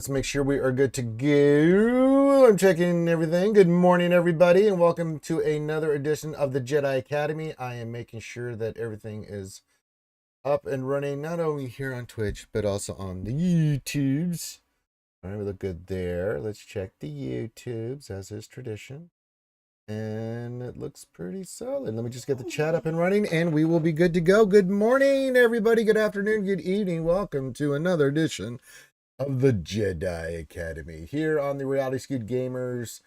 Let's make sure we are good to go. I'm checking everything. Good morning, everybody, and welcome to another edition of the Jedi Academy. I am making sure that everything is up and running, not only here on Twitch, but also on the YouTubes. All right, we look good there. Let's check the YouTubes, as is tradition. And it looks pretty solid. Let me just get the chat up and running, and we will be good to go. Good morning, everybody. Good afternoon, good evening. Welcome to another edition of the Jedi Academy here on the Reality Scoot Gamers,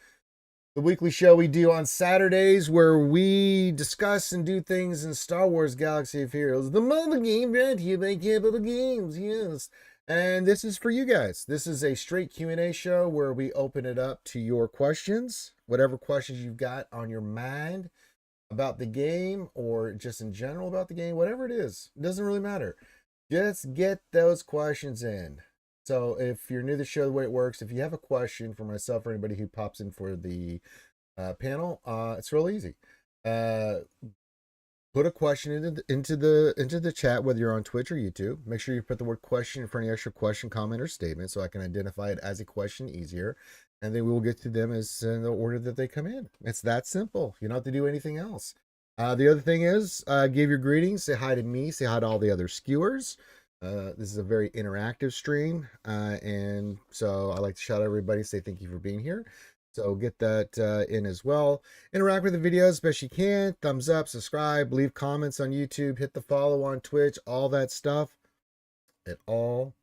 the weekly show we do on Saturdays where we discuss and do things in Star Wars Galaxy of Heroes, the mobile game brought to you by Capital Games, yes. And this is for you guys. This is a straight Q&A show where we open it up to your questions, whatever questions you've got on your mind about the game or just in general about the game, whatever it is, it doesn't really matter. Just get those questions in. So if you're new to the show, the way it works, if you have a question for myself or anybody who pops in for the panel, it's real easy. Put a question into the chat, whether you're on Twitch or YouTube. Make sure you put the word question in front of the extra question, comment, or statement so I can identify it as a question easier. And then we will get to them as in the order that they come in. It's that simple. You don't have to do anything else. The other thing is, give your greetings, say hi to me, say hi to all the other skewers. This is a very interactive stream, and so I like to shout out everybody, say thank you for being here. So get that in as well. Interact with the videos as best you can. Thumbs up, subscribe, leave comments on YouTube, hit the follow on Twitch, all that stuff. It all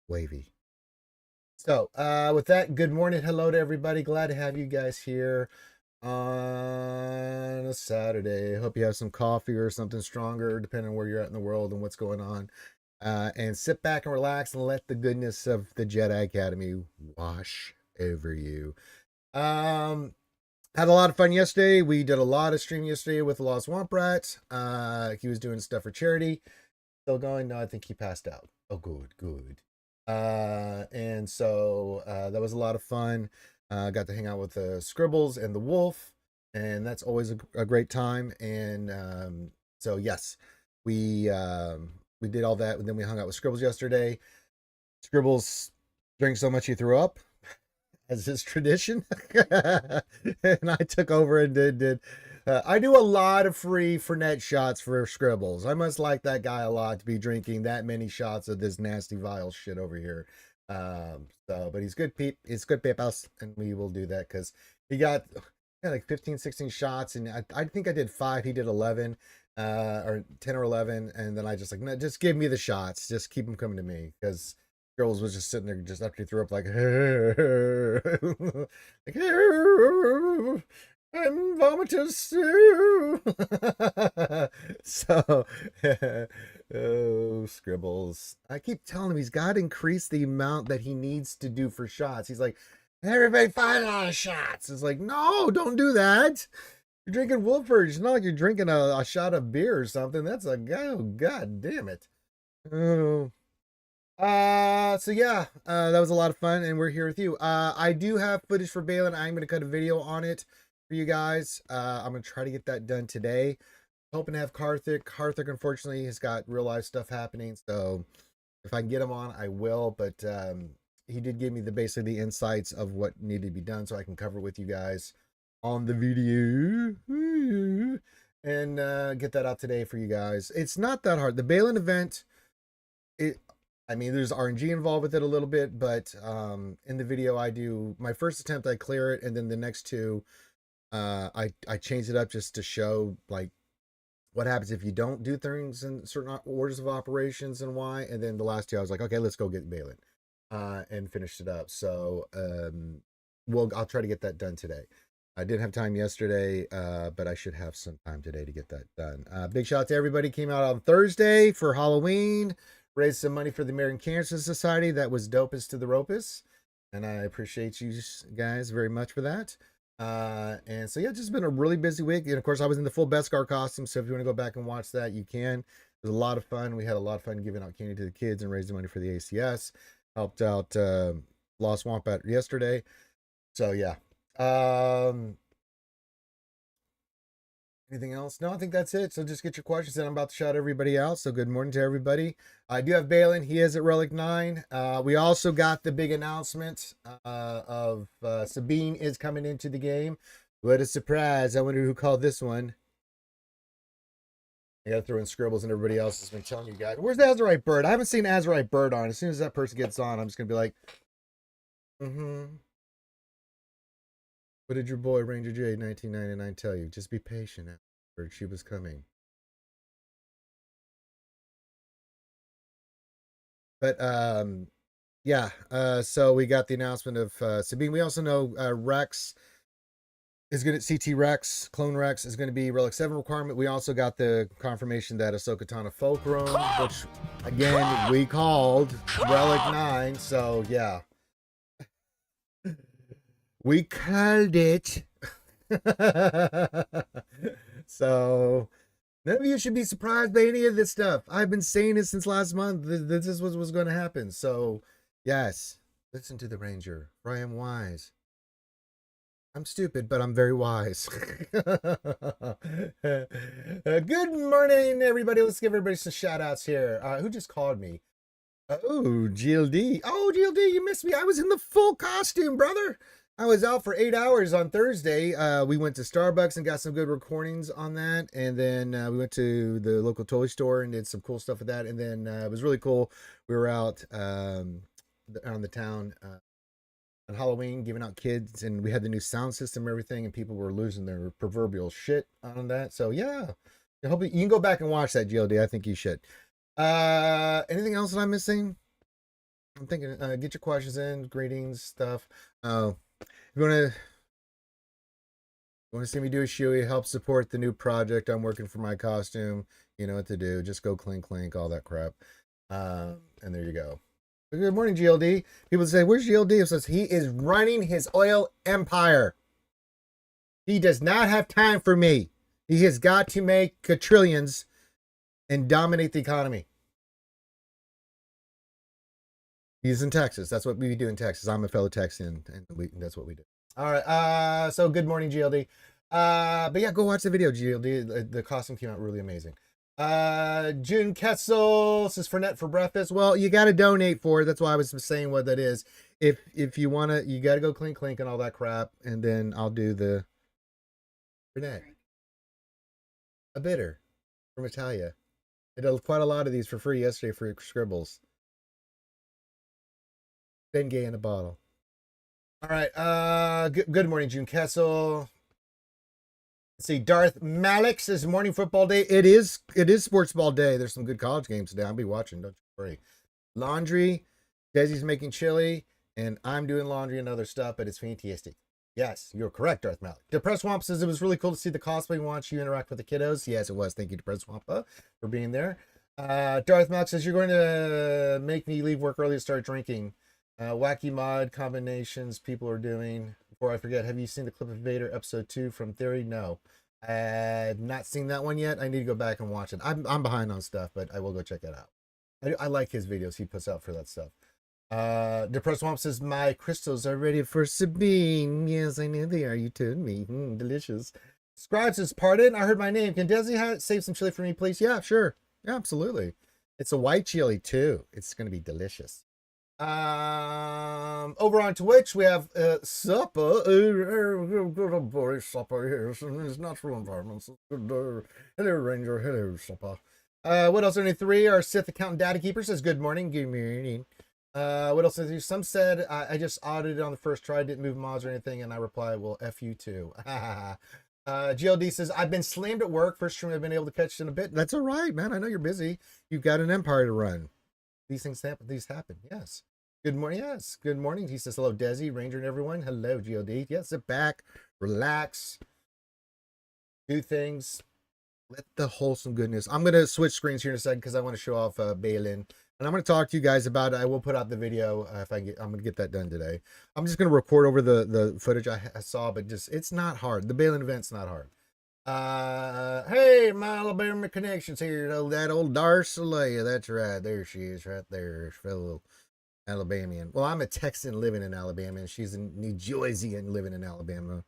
wavy. So with that, good morning, hello to everybody. Glad to have you guys here on a Saturday. Hope you have some coffee or something stronger, depending on where you're at in the world and what's going on. And sit back and relax and let the goodness of the Jedi Academy wash over you. Had a lot of fun yesterday. We did a lot of streaming yesterday with the Lost Swamp Rat. He was doing stuff for charity. Still going? No, I think he passed out. Oh, good, good. And so that was a lot of fun. Got to hang out with the Scribbles and the Wolf, and that's always a great time. And so yes, we did all that, and then we hung out with Scribbles yesterday. Scribbles drank so much he threw up, as his tradition, and I took over and did. I do a lot of free Fernet shots for Scribbles. I must like that guy a lot to be drinking that many shots of this nasty vile shit over here. But he's good It's good peoples, and we will do that because he got like 15, 16 shots, and I think I did 5. He did 11, or 10 or 11, and then I just like, no, just give me the shots. Just keep them coming to me because girls was just sitting there just after he threw up like, like I'm vomitous too. So, oh, Scribbles. I keep telling him he's got to increase the amount that he needs to do for shots. He's like, everybody $5 shots. It's like, no, don't do that. You're drinking Wolford. It's not like you're drinking a shot of beer or something. That's a, oh, God damn it. Oh. So yeah, that was a lot of fun, and we're here with you. I do have footage for Balin. I'm going to cut a video on it for you guys. I'm going to try to get that done today. Hoping to have Karthik. Karthik, unfortunately, has got real life stuff happening, so if I can get him on, I will. But he did give me basically the insights of what needed to be done, so I can cover it with you guys on the video and get that out today for you guys. It's not that hard. The Balin event, I mean, there's RNG involved with it a little bit, but in the video I do my first attempt, I clear it, and then the next two, I change it up just to show like what happens if you don't do things in certain orders of operations and why. And then the last two, I was like, okay, let's go get Balin, and finished it up. So I'll try to get that done today. I didn't have time yesterday, but I should have some time today to get that done. Big shout out to everybody came out on Thursday for Halloween. Raised some money for the American Cancer Society. That was dopest to the ropest, and I appreciate you guys very much for that. And so yeah, just been a really busy week. And of course, I was in the full Beskar costume, so if you want to go back and watch that, you can. It was a lot of fun. We had a lot of fun giving out candy to the kids and raising money for the ACS. Helped out Lost Swamp at yesterday. So yeah. Anything else? No, I think that's it. So just get your questions in. I'm about to shout everybody out. So good morning to everybody. I do have Balin. He is at Relic 9. We also got the big announcement of Sabine is coming into the game. What a surprise. I wonder who called this one. I gotta throw in Scribbles and everybody else has been telling you guys. Where's the Azurite Bird? I haven't seen Azurite Bird on. As soon as that person gets on, I'm just gonna be like, What did your boy Ranger J 1999 tell you? Just be patient. She was coming. But yeah, so we got the announcement of Sabine. We also know Rex is going to CT Rex, Clone Rex is going to be Relic 7 requirement. We also got the confirmation that Ahsoka Tano Fulcrum, which again we called Relic 9. So yeah, we called it. So none of you should be surprised by any of this stuff. I've been saying this since last month. This is what was going to happen. So yes, listen to the Ranger, for I am wise. I'm stupid, but I'm very wise. Good morning, everybody. Let's give everybody some shout outs here. Who just called me? Oh, GLD. Oh, GLD, you missed me. I was in the full costume, brother. I was out for 8 hours on Thursday. We went to Starbucks and got some good recordings on that. And then we went to the local toy store and did some cool stuff with that. And then it was really cool. We were out on the town on Halloween giving out kids, and we had the new sound system and everything, and people were losing their proverbial shit on that. So yeah, I hope you can go back and watch that, GLD. I think you should. Anything else that I'm missing? I'm thinking, get your questions in, greetings, stuff. If you want to see me do a shoey, help support the new project I'm working for my costume, you know what to do. Just go clink clink, all that crap. And there you go. Good morning, GLD. People say, where's GLD? It says he is running his oil empire. He does not have time for me. He has got to make quadrillions and dominate the economy. He's in Texas. That's what we do in Texas. I'm a fellow Texan, and that's what we do. All right. So good morning, GLD. But yeah, go watch the video, GLD. The costume came out really amazing. June Ketzel says Fernet for breakfast. Well, you got to donate for it. That's why I was saying what that is. If you want to, you got to go clink clink and all that crap, and then I'll do the Fernet. A bitter from Italia. I did quite a lot of these for free yesterday for Scribbles. Ben Gay in a bottle. All right. Good morning, June Kessel. Let's see, Darth Malik says morning football day. It is sports ball day. There's some good college games today. I'll be watching. Don't you worry. Laundry. Desi's making chili, and I'm doing laundry and other stuff, but it's fantastic. Yes, you're correct, Darth Malik. Depressed Swamp says it was really cool to see the cosplay and watch you interact with the kiddos. Yes, it was. Thank you, Depressed Swamp, for being there. Darth Malik says you're going to make me leave work early to start drinking. Wacky mod combinations people are doing. Before I forget, have you seen the clip of Vader episode 2 from Theory? No. I have not seen that one yet. I need to go back and watch it. I'm behind on stuff, but I will go check it out. I like his videos he puts out for that stuff. Depressed Swamp says, my crystals are ready for Sabine. Yes, I know they are. You told me. Delicious. Scribe says, pardon, I heard my name. Can Desi save some chili for me, please? Yeah, sure. Yeah, absolutely. It's a white chili, too. It's going to be delicious. Over on Twitch we have supper. Boy, supper here in his natural environments. Hello, Ranger. Hello, supper. What else? Only 3. Our Sith accountant data keeper says good morning. Good morning. What else is there? Some said I just audited on the first try, didn't move mods or anything, and I reply, well, F you too. GLD says I've been slammed at work. First stream I've been able to catch in a bit. That's all right, man. I know you're busy. You've got an empire to run. These things happen. Yes. Good morning. Yes. Good morning. He says hello, Desi, Ranger, and everyone. Hello, GLD. Yes, sit back, relax, do things. Let the wholesome goodness. I'm gonna switch screens here in a second because I want to show off Balin, and I'm gonna talk to you guys about it. I will put out the video if I get. I'm gonna get that done today. I'm just gonna record over the footage I saw, but just it's not hard. The Balin event's not hard. Hey, my Alabama connections here. That old Darcelea. That's right. There she is, right there, fellow Alabamian. Well, I'm a Texan living in Alabama, and she's a New Jersey and living in Alabama.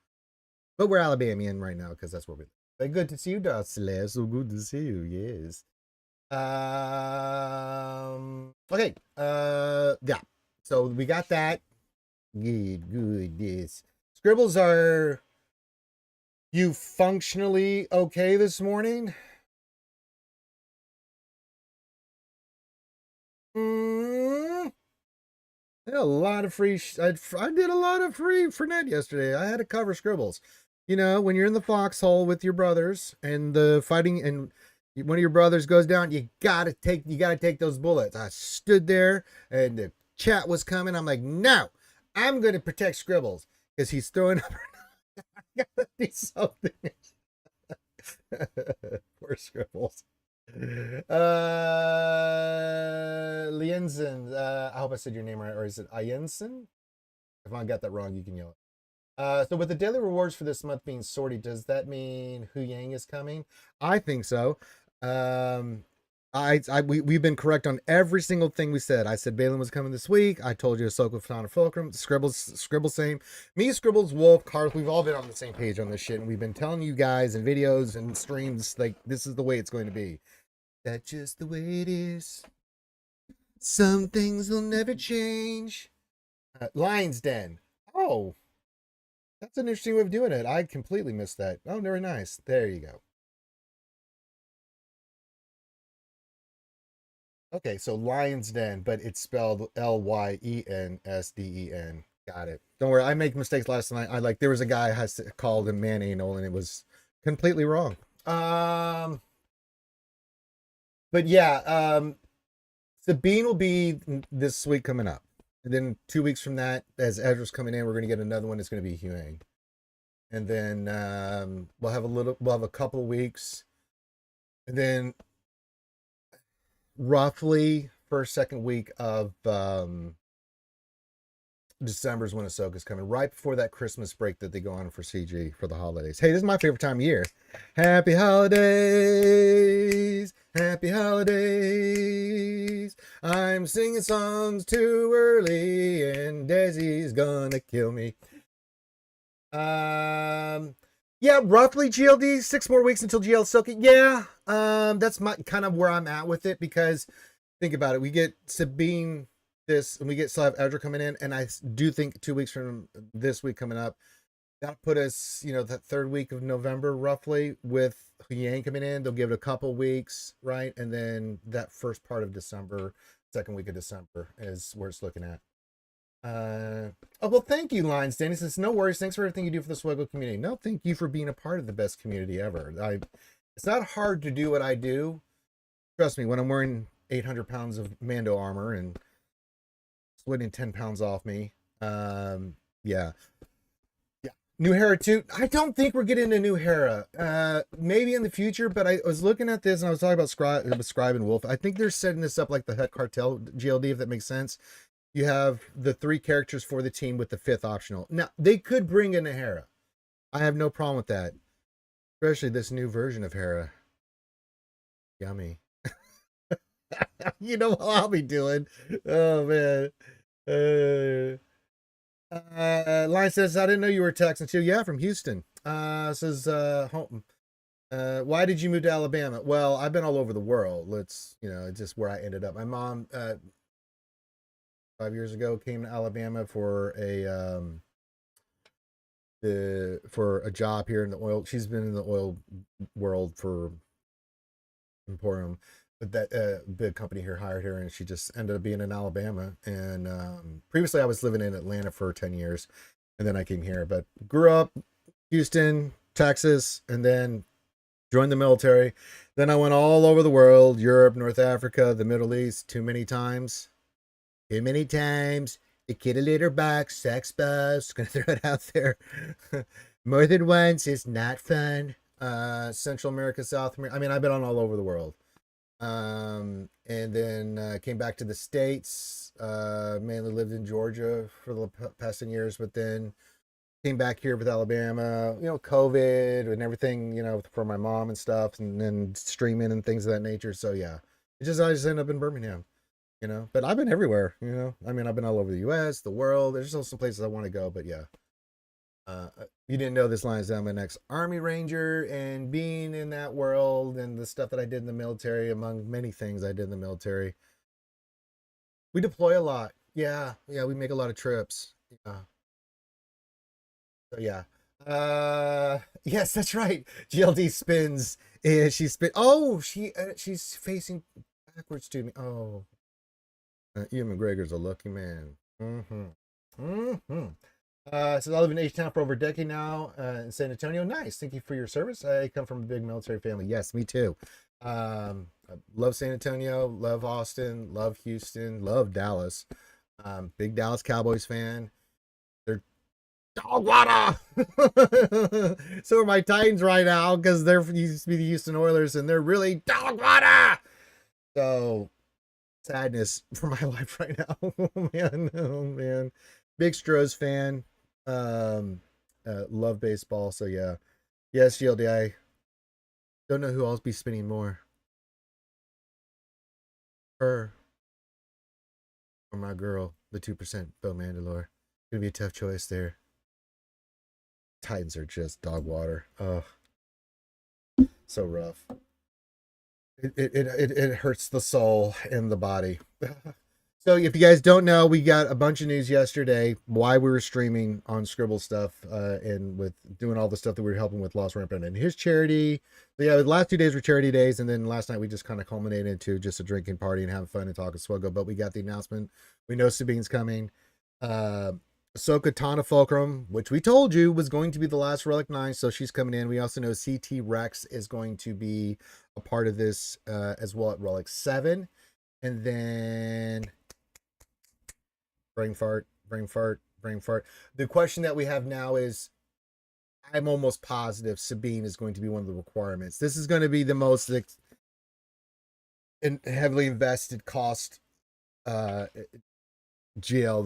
But we're Alabamian right now because that's where we live. Good to see you, Darcy. So good to see you. Yes. Okay. Yeah. So we got that. Good. Good. Yes. Scribbles, are you functionally okay this morning? Mm, I did a lot of free. I did a lot of free for Ned yesterday. I had to cover Scribbles. You know, when you're in the foxhole with your brothers and the fighting, and one of your brothers goes down, you gotta take those bullets. I stood there, and the chat was coming. I'm like, no, I'm gonna protect Scribbles because he's throwing up. I gotta do something. Poor Scribbles. Lienzen. I hope I said your name right, or is it Ayensen? If I got that wrong, you can yell it. So with the daily rewards for this month being sorted, does that mean Hu Yang is coming? I think so. Um, we've been correct on every single thing we said. I said Balin was coming this week. I told you Ahsoka Fatana Fulcrum, Scribbles same. Me, Scribbles, Wolf, Karth, we've all been on the same page on this shit, and we've been telling you guys in videos and streams like this is the way it's going to be. That's just the way it is. Some things will never change. Lion's Den. Oh, that's an interesting way of doing it. I completely missed that. Oh, very nice. There you go. Okay, so Lion's Den, but it's spelled Lyensden. Got it. Don't worry, I make mistakes last night. There was a guy has called him man anal and it was completely wrong. But yeah, Sabine will be this week coming up. And then 2 weeks from that, as Ezra's coming in, we're gonna get another one. It's gonna be Huang. And then we'll have a couple of weeks. And then roughly first, second week of December is when Ahsoka's coming, right before that Christmas break that they go on for CG for the holidays. Hey, this is my favorite time of year. Happy holidays, happy holidays. I'm singing songs too early, and Desi's gonna kill me. Yeah, roughly GLD, 6 more weeks until GL Ahsoka. Yeah, that's my kind of where I'm at with it because think about it. We get Sabine this, and we get still have Edra coming in, and I do think 2 weeks from this week coming up, that'll put us, that third week of November roughly with Yang coming in. They'll give it a couple weeks, right, and then that first part of December, second week of December is where it's looking at. Oh well, thank you, Lines. Danny says no worries. Thanks for everything you do for the SWGOH community. No, thank you for being a part of the best community ever. It's not hard to do what I do. Trust me, when I'm wearing 800 pounds of Mando armor and splitting 10 pounds off me. Yeah. New Hera 2. I don't think we're getting a New Hera. Maybe in the future, but I was looking at this and I was talking about Scribe and Wolf. I think they're setting this up like the Hutt Cartel GLD, if that makes sense. You have the 3 characters for the team with the 5th optional. Now, they could bring in a Hera. I have no problem with that. Especially this new version of Hera. Yummy. You know what I'll be doing. Oh, man. Line says, I didn't know you were texting too. Yeah, from Houston. Says, why did you move to Alabama? Well, I've been all over the world. It's just where I ended up. My mom, 5 years ago, came to Alabama for a job here in the oil. She's been in the oil world for Emporium, but that big company here hired her, and she just ended up being in Alabama. And previously, I was living in Atlanta for 10 years, and then I came here. But grew up Houston, Texas, and then joined the military. Then I went all over the world: Europe, North Africa, the Middle East, too many times. The kitty litter box, sex bus. Gonna throw it out there. More than once is not fun. Central America, South America. I mean, I've been on all over the world. And then came back to the States. Mainly lived in Georgia for the past 10 years, but then came back here with Alabama. COVID and everything. For my mom and stuff, and then streaming and things of that nature. So yeah, I just ended up in Birmingham. But I've been everywhere. I mean, I've been all over the U.S., the world. There's still some places I want to go, but yeah. You didn't know this line is I'm an ex-Army Ranger, and being in that world and the stuff that I did in the military, among many things I did in the military, we deploy a lot. Yeah, yeah, we make a lot of trips. Yeah. So yeah. Yes, that's right. GLD spins and she spin. Oh, she's facing backwards to me. Oh, Ian McGregor's a lucky man. Mm-hmm. Mm-hmm. Says I live in H-Town for over a decade now in San Antonio. Nice. Thank you for your service. I come from a big military family. Yes, me too. I love San Antonio, love Austin, love Houston, love Dallas. Big Dallas Cowboys fan. They're dog water. So are my Titans right now because they're used to be the Houston Oilers and they're really dog water. So sadness for my life right now. Oh man, oh man. Big Stros fan. Love baseball. So yeah. Yes, GLD. I don't know who else be spinning more. Her or my girl, the 2% Bill Mandalore. Gonna be a tough choice there. Titans are just dog water. Oh, so rough. It hurts the soul and the body. So if you guys don't know, we got a bunch of news yesterday why we were streaming on Scribble stuff and with doing all the stuff that we were helping with Lost Rampant and his charity. So yeah, the last 2 days were charity days, and then last night we just kind of culminated into just a drinking party and having fun and talking SWGOH. But we got the announcement. We know Sabine's coming. Ahsoka Tana Fulcrum, which we told you was going to be the last Relic 9, so she's coming in. We also know CT Rex is going to be a part of this as well at Relic 7. And then brain fart. The question that we have now is, I'm almost positive Sabine is going to be one of the requirements. This is going to be the most heavily invested cost GL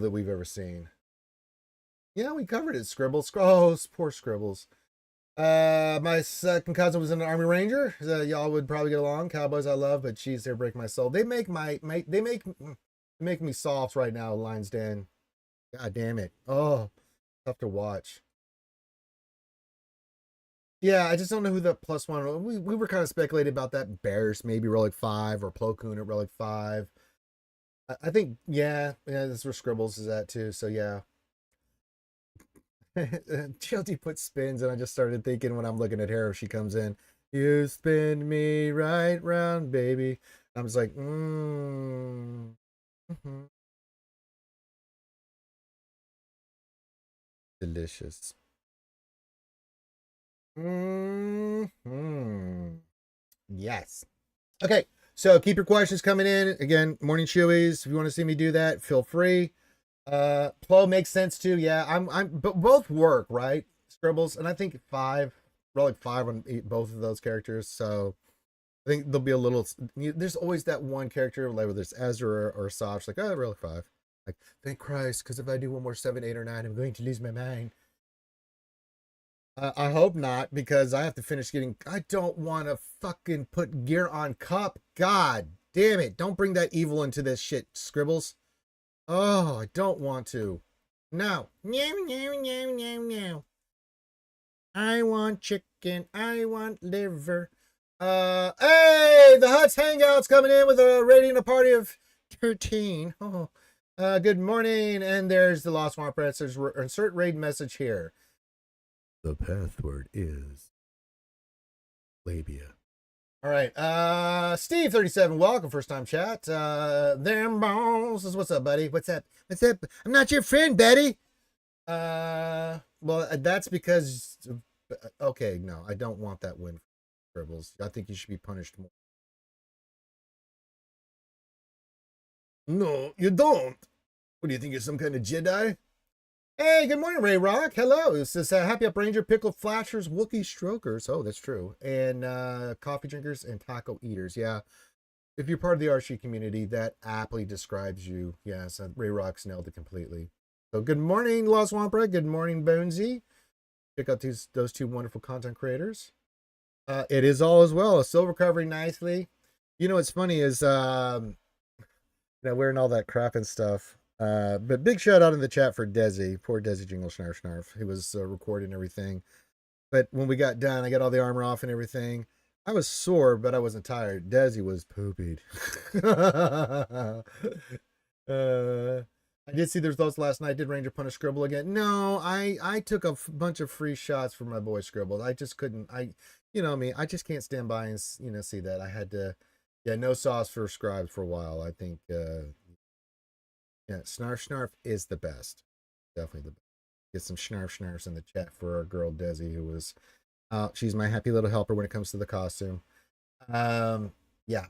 that we've ever seen. Yeah, we covered it. Scribbles. Oh, poor Scribbles. My second cousin was an Army Ranger. Y'all would probably get along. Cowboys I love, but geez, they break my soul. They make me soft right now, Lions Den. God damn it. Oh, tough to watch. Yeah, I just don't know who the +1. We were kind of speculating about that. Bears, maybe Relic 5 or Plo Koon at Relic 5. I think, yeah, that's where Scribbles is at too. So yeah. GLD put spins, and I just started thinking when I'm looking at her if she comes in, you spin me right round, baby. I'm just like, mm-hmm. Delicious. Mm-hmm. Yes. Okay, so keep your questions coming in. Again, morning chewies. If you want to see me do that, feel free. Plo makes sense too. Yeah, but both work, right? Scribbles, and I think 5, Relic 5 on both of those characters. So I think there'll be a little. There's always that one character, like whether it's Ezra or Saj, like, oh, Relic 5. Like, thank Christ, because if I do one more 7, 8, or 9, I'm going to lose my mind. I hope not, because I have to finish getting. I don't want to fucking put gear on Cup. God damn it! Don't bring that evil into this shit, Scribbles. Oh, I don't want to. No. No. I want chicken. I want liver. Hey, the Huts Hangout's coming in with a rating a party of 13. Oh, good morning. And there's the Lost Swamp Rats. There's insert raid message here. The password is labia. All right, Steve 37, welcome, first time chat. Them balls, what's up, buddy? What's up? I'm not your friend, Betty. Well, that's because. Okay, no, I don't want that win, Scribbles. I think you should be punished more. No, you don't. What do you think? You're some kind of Jedi? Hey, good morning, Ray Rock. Hello. This is Happy Up Ranger, Pickled Flashers, Wookiee Strokers. Oh, that's true. And coffee drinkers and taco eaters. Yeah. If you're part of the Archie community, that aptly describes you. Yes, Ray Rock's nailed it completely. So good morning, Lost Wampra. Good morning, Bonesy. Check out those two wonderful content creators. It is all as well. Still recovering nicely. You know what's funny is wearing all that crap and stuff. But big shout out in the chat for Desi. Poor Desi Jingle Snarf Snarf. He was recording everything. But when we got done, I got all the armor off and everything. I was sore, but I wasn't tired. Desi was poopied. I did see the results last night. Did Ranger punish Scribble again? No, I took a bunch of free shots for my boy Scribble. I just couldn't. You know me. I just can't stand by and see that. I had to. Yeah, no sauce for scribes for a while. I think. Yeah, Snarf Snarf is the best. Definitely the best. Get some Snarf Snarfs in the chat for our girl Desi, who was. She's my happy little helper when it comes to the costume. Yeah.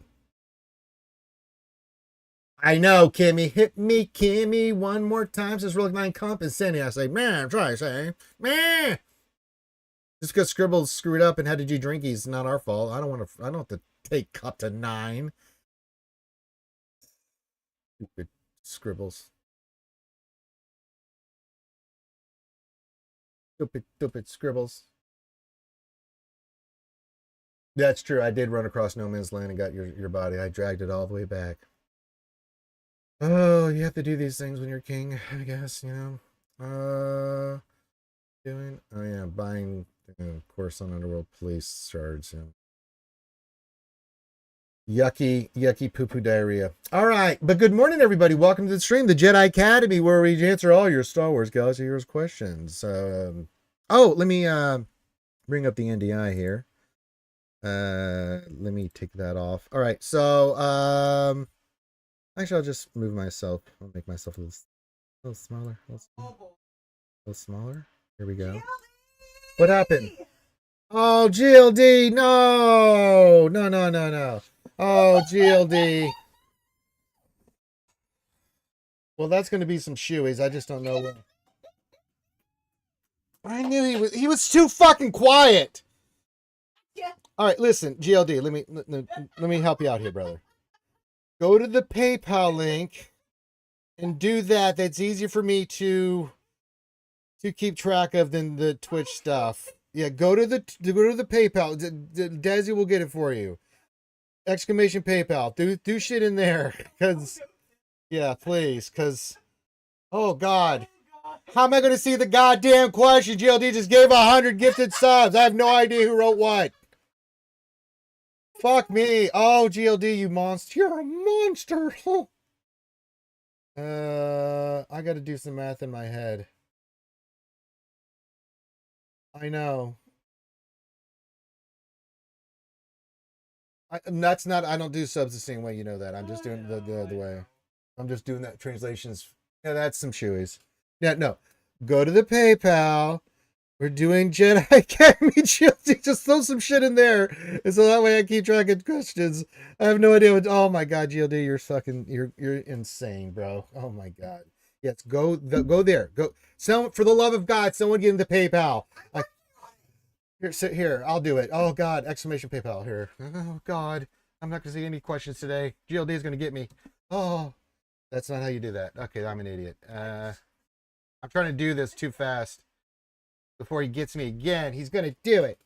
I know, Kimmy. Hit me, Kimmy, one more time. Says Relic 9 Comp and Sandy. I say, man, try saying, man. Just because Scribbles screwed up and had to do drinkies, not our fault. I don't have to take up to 9. Stupid Scribbles. Stupid Scribbles. That's true. I did run across no man's land and got your body. I dragged it all the way back. Oh, you have to do these things when you're king, I guess, doing, oh yeah, buying, of course, on Underworld Police charge. Yucky poo-poo diarrhea. All right, but good morning, everybody. Welcome to the stream, the Jedi Academy, where we answer all your Star Wars Galaxy Heroes questions. Let me bring up the NDI here. Let me take that off. All right, so actually, I'll just move myself. I'll make myself a little smaller. A little smaller. Here we go. What happened? Oh, GLD, no. Oh, GLD. Well, that's going to be some shoeies. I just don't know what. I knew he was too fucking quiet. Yeah. All right, listen, GLD, let me help you out here, brother. Go to the PayPal link and do that. That's easier for me to keep track of than the Twitch stuff. Yeah, go to the PayPal. Desi will get it for you. Exclamation PayPal. Do shit in there, cause yeah, please, cause oh god, how am I gonna see the goddamn question? GLD just gave 100 gifted subs. I have no idea who wrote what. Fuck me. Oh, GLD, you monster. You're a monster. I got to do some math in my head. I know. That's not. I don't do subs the same way. You know that. I'm just doing the other way. I'm just doing that translations. Yeah, that's some shoeies. Yeah, no. Go to the PayPal. We're doing Jedi Academy GLD. Just throw some shit in there, and so that way I keep track of questions. I have no idea what. Oh my god, GLD, you're insane, bro. Oh my god. Yes, go there. Go. For the love of God, someone get into PayPal. Here, sit here. I'll do it. Oh God! Exclamation PayPal here. Oh God! I'm not gonna see any questions today. GLD is gonna get me. Oh, that's not how you do that. Okay, I'm an idiot. I'm trying to do this too fast. Before he gets me again, he's gonna do it.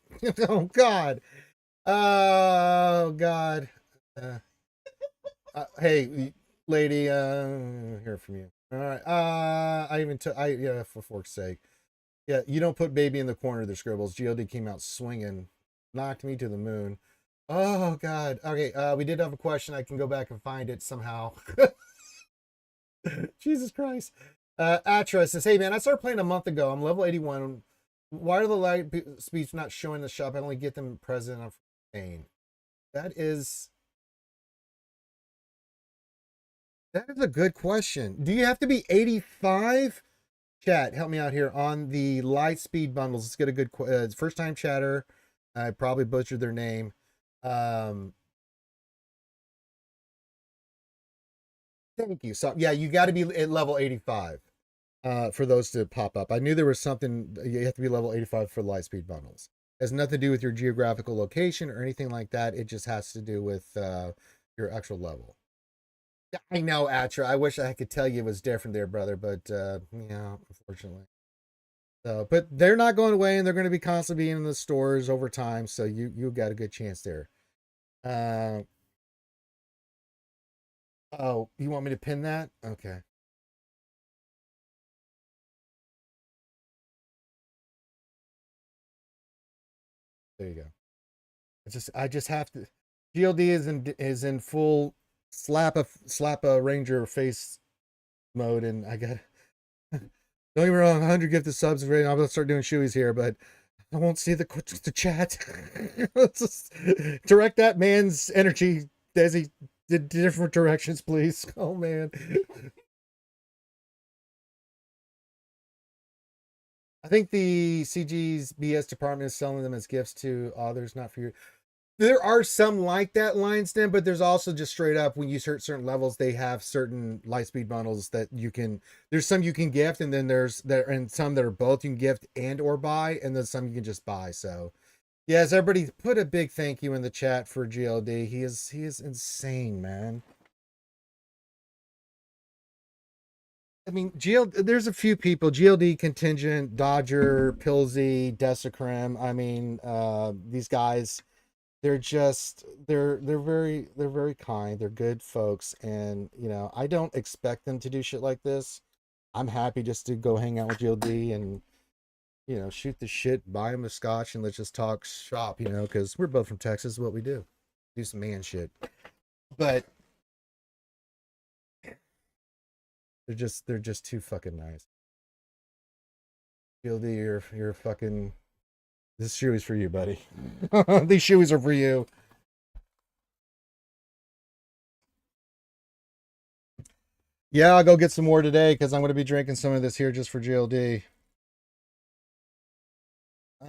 Oh God! Oh God! Hey, lady, hear from you. All right. I even took. Yeah, for fork's sake. Yeah, you don't put baby in the corner of the scribbles. GLD came out swinging, knocked me to the moon. Oh God. Okay. We did have a question. I can go back and find it somehow. Jesus Christ. Atra says, "Hey man, I started playing a month ago. I'm level 81. Why are the light speeds not showing the shop? I only get them present on pain." That is a good question. Do you have to be 85? Chat, help me out here on the light speed bundles. Let's get a good first time chatter. I probably butchered their name. Thank you. So yeah, you got to be at level 85 for those to pop up. I knew there was something. You have to be level 85 for light speed bundles. It has nothing to do with your geographical location or anything like that. It just has to do with your actual level. Yeah, I know, Atra. I wish I could tell you it was different there, brother, but yeah, unfortunately. So, but they're not going away, and they're going to be constantly being in the stores over time. So you got a good chance there. Oh, you want me to pin that? Okay. There you go. I just have to. GLD is in full slap a ranger face mode, and I got. Don't get me wrong, 100 gifted subs. I'm gonna start doing shoeies here, but I won't see the chat. Let's just direct that man's energy, Desi, different directions, please. Oh man. I think the CG's BS department is selling them as gifts to others, not for you. There are some like that, Lion's Den, but there's also just straight up when you hit certain levels, they have certain Lightspeed bundles that you can. There's some you can gift, and then there's there and some that are both you can gift and or buy, and then some you can just buy. So yes, everybody put a big thank you in the chat for GLD. He is insane, man. I mean, there's a few people, GLD Contingent, Dodger, Pilsy, Desicrim. I mean, these guys, they're very kind. They're good folks. And, I don't expect them to do shit like this. I'm happy just to go hang out with GLD and, shoot the shit, buy him a scotch, and let's just talk shop, because we're both from Texas, what we do some man shit. But they're just too fucking nice. GLD, you're fucking. This shoe is for you, buddy. These shoes are for you. Yeah, I'll go get some more today because I'm going to be drinking some of this here just for GLD.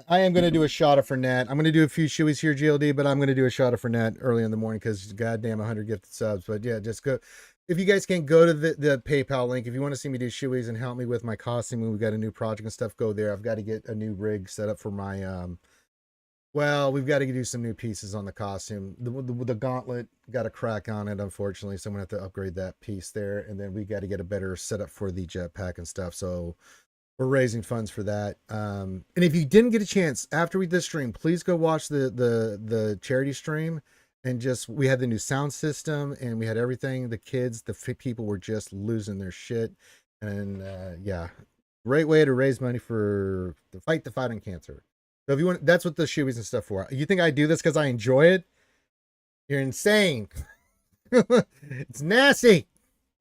I am going to do a shot of Fernet. I'm going to do a few shoeies here, GLD, but I'm going to do a shot of Fernet early in the morning because goddamn 100 gifted subs. But yeah, just go. If you guys can go to the PayPal link, if you want to see me do shoeies and help me with my costume when we got a new project and stuff, go there. I've got to get a new rig set up for my well, we've got to do some new pieces on the costume. The gauntlet got a crack on it, unfortunately, so I'm gonna have to upgrade that piece there, and then we got to get a better setup for the jetpack and stuff. So we're raising funds for that. And if you didn't get a chance after we did this stream, please go watch the charity stream. And just we had the new sound system, and we had everything. The kids, the people were just losing their shit, and yeah, great way to raise money for the fight on cancer. So if you want, that's what the shoeies and stuff for. You think I do this because I enjoy it? You're insane. It's nasty.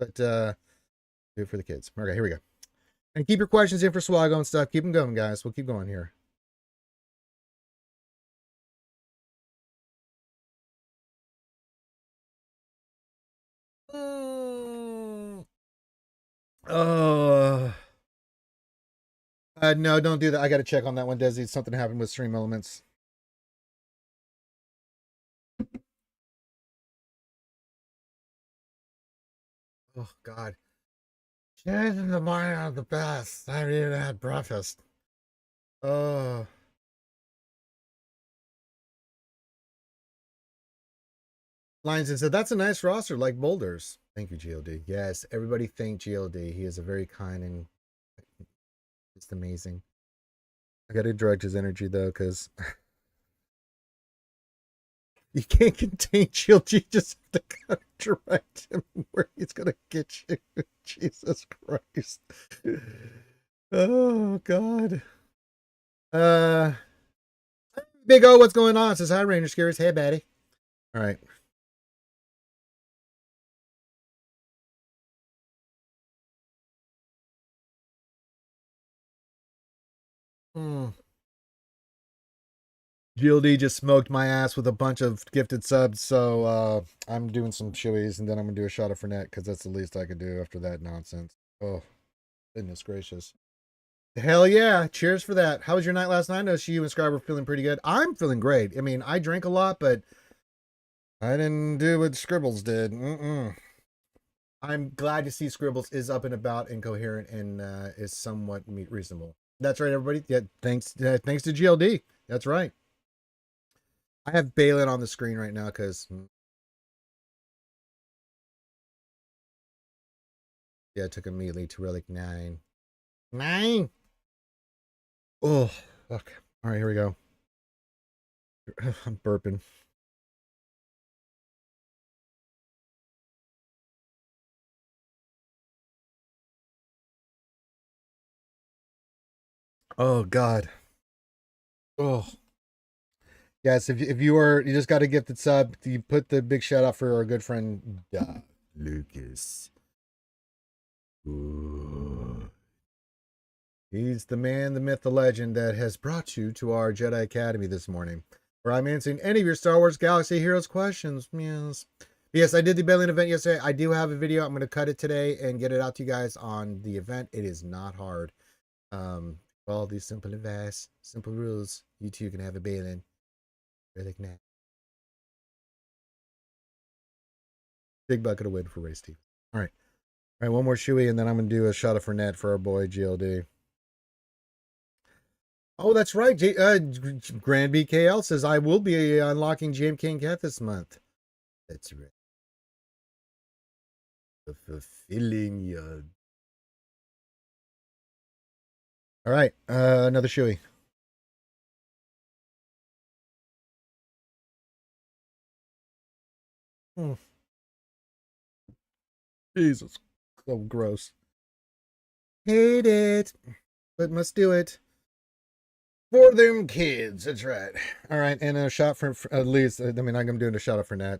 But do it for the kids. Okay, here we go. And keep your questions in for SWGOH and stuff. Keep them going, guys. We'll keep going here. Oh. No, don't do that. I got to check on that one, Desi. Something happened with Stream Elements. Oh, God. Shares in the morning are the best. I haven't even had breakfast. Oh. Lions said, that's a nice roster, like Boulders. Thank you, GLD. Yes, everybody thank GLD. He is a very kind and just amazing. I got to direct his energy, though, because you can't contain GLD. You just have to direct him where he's going to get you. Jesus Christ. Oh, God. Big O, what's going on? Says, hi, Ranger Scares. Hey, Batty. All right. GLD just smoked my ass with a bunch of gifted subs, so I'm doing some shoeies, and then I'm gonna do a shot of Fernet because that's the least I could do after that nonsense. Oh, goodness gracious! Hell yeah! Cheers for that. How was your night last night? I know you and Scribe were feeling pretty good. I'm feeling great. I mean, I drink a lot, but I didn't do what Scribbles did. I'm glad to see Scribbles is up and about and coherent and is somewhat reasonable. That's right, everybody. Yeah, thanks to GLD. That's right. I have Balin on the screen right now because yeah, it took immediately to relic 9. 9. Oh, okay. All right, here we go. I'm burping. Oh God. Oh, Yes, if you are, you just got a gifted sub. You put the big shout out for our good friend Lucas. Ooh. He's the man, the myth, the legend that has brought you to our Jedi Academy this morning, where I'm answering any of your Star Wars Galaxy Heroes questions. Yes. Yes, I did the Bailing event yesterday. I do have a video. I'm going to cut it today and get it out to you guys on the event. It is not hard. All these simple advice, simple rules. You too can have a Bailing. Really nice. Big bucket of win for race team. All right. All right, one more shoey, and then I'm going to do a shot of Fernet for our boy GLD. Oh, that's right. Grand BKL says I will be unlocking GMK and Cat this month. That's right. The fulfilling you. All right, another shoey. Hmm. Jesus, so gross. Hate it, but must do it for them kids. That's right. All right, and a shot for at least. I mean, I'm doing a shot for Nat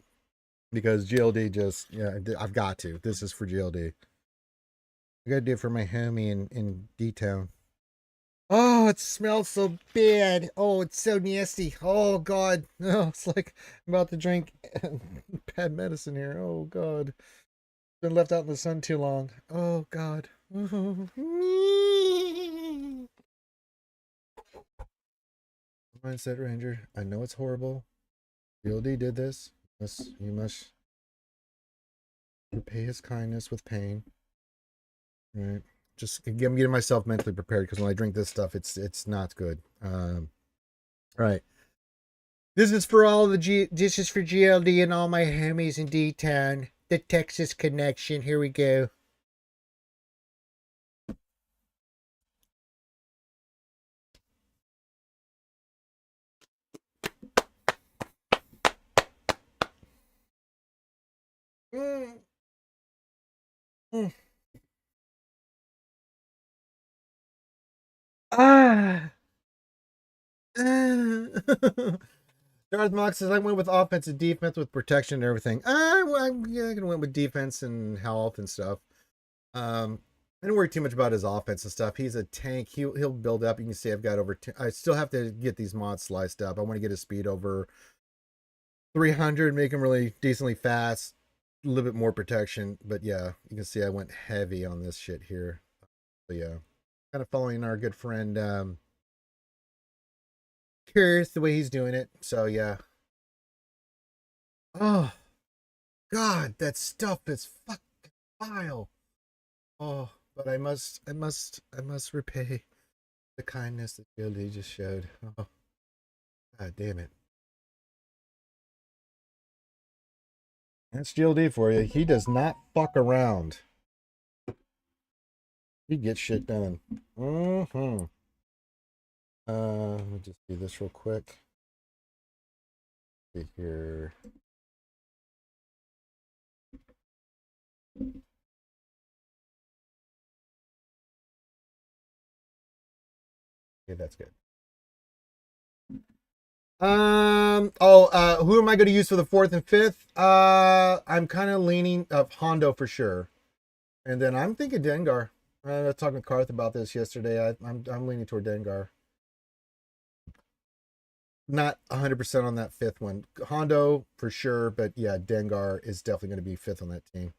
because GLD just I've got to. This is for GLD. I gotta do it for my homie in D Town. Oh, it smells so bad. Oh, it's so nasty. Oh God. No, it's like I'm about to drink bad medicine here. Oh God. Been left out in the sun too long. Oh God. Mindset Ranger. I know it's horrible. GLD did this. You must repay his kindness with pain. All right. Just I'm getting myself mentally prepared because when I drink this stuff, it's not good. All right. This is for all this is for GLD and all my homies in D-Town. The Texas connection. Here we go. Mm. Mm. Ah. Darth Mox says I went with offensive defense with protection and everything. I'm gonna went with defense and health and stuff. I don't worry too much about his offense and stuff. He's a tank. He'll build up. You can see I've got over. I still have to get these mods sliced up. I want to get his speed over 300, make him really decently fast, a little bit more protection. But yeah, you can see I went heavy on this shit here. So yeah, kind of following our good friend Curious the way he's doing it. So yeah. Oh God, that stuff is fucking vile. Oh, but I must repay the kindness that Gildy just showed. Oh, God damn it. That's GLD for you. He does not fuck around. He gets shit done. Mm-hmm. Let me just do this real quick. See here. Okay, that's good. Who am I going to use for the fourth and fifth? I'm kind of leaning of Hondo for sure. And then I'm thinking Dengar. I was talking to Karth about this yesterday. I'm leaning toward Dengar. Not 100% on that fifth one. Hondo for sure, but yeah, Dengar is definitely going to be fifth on that team.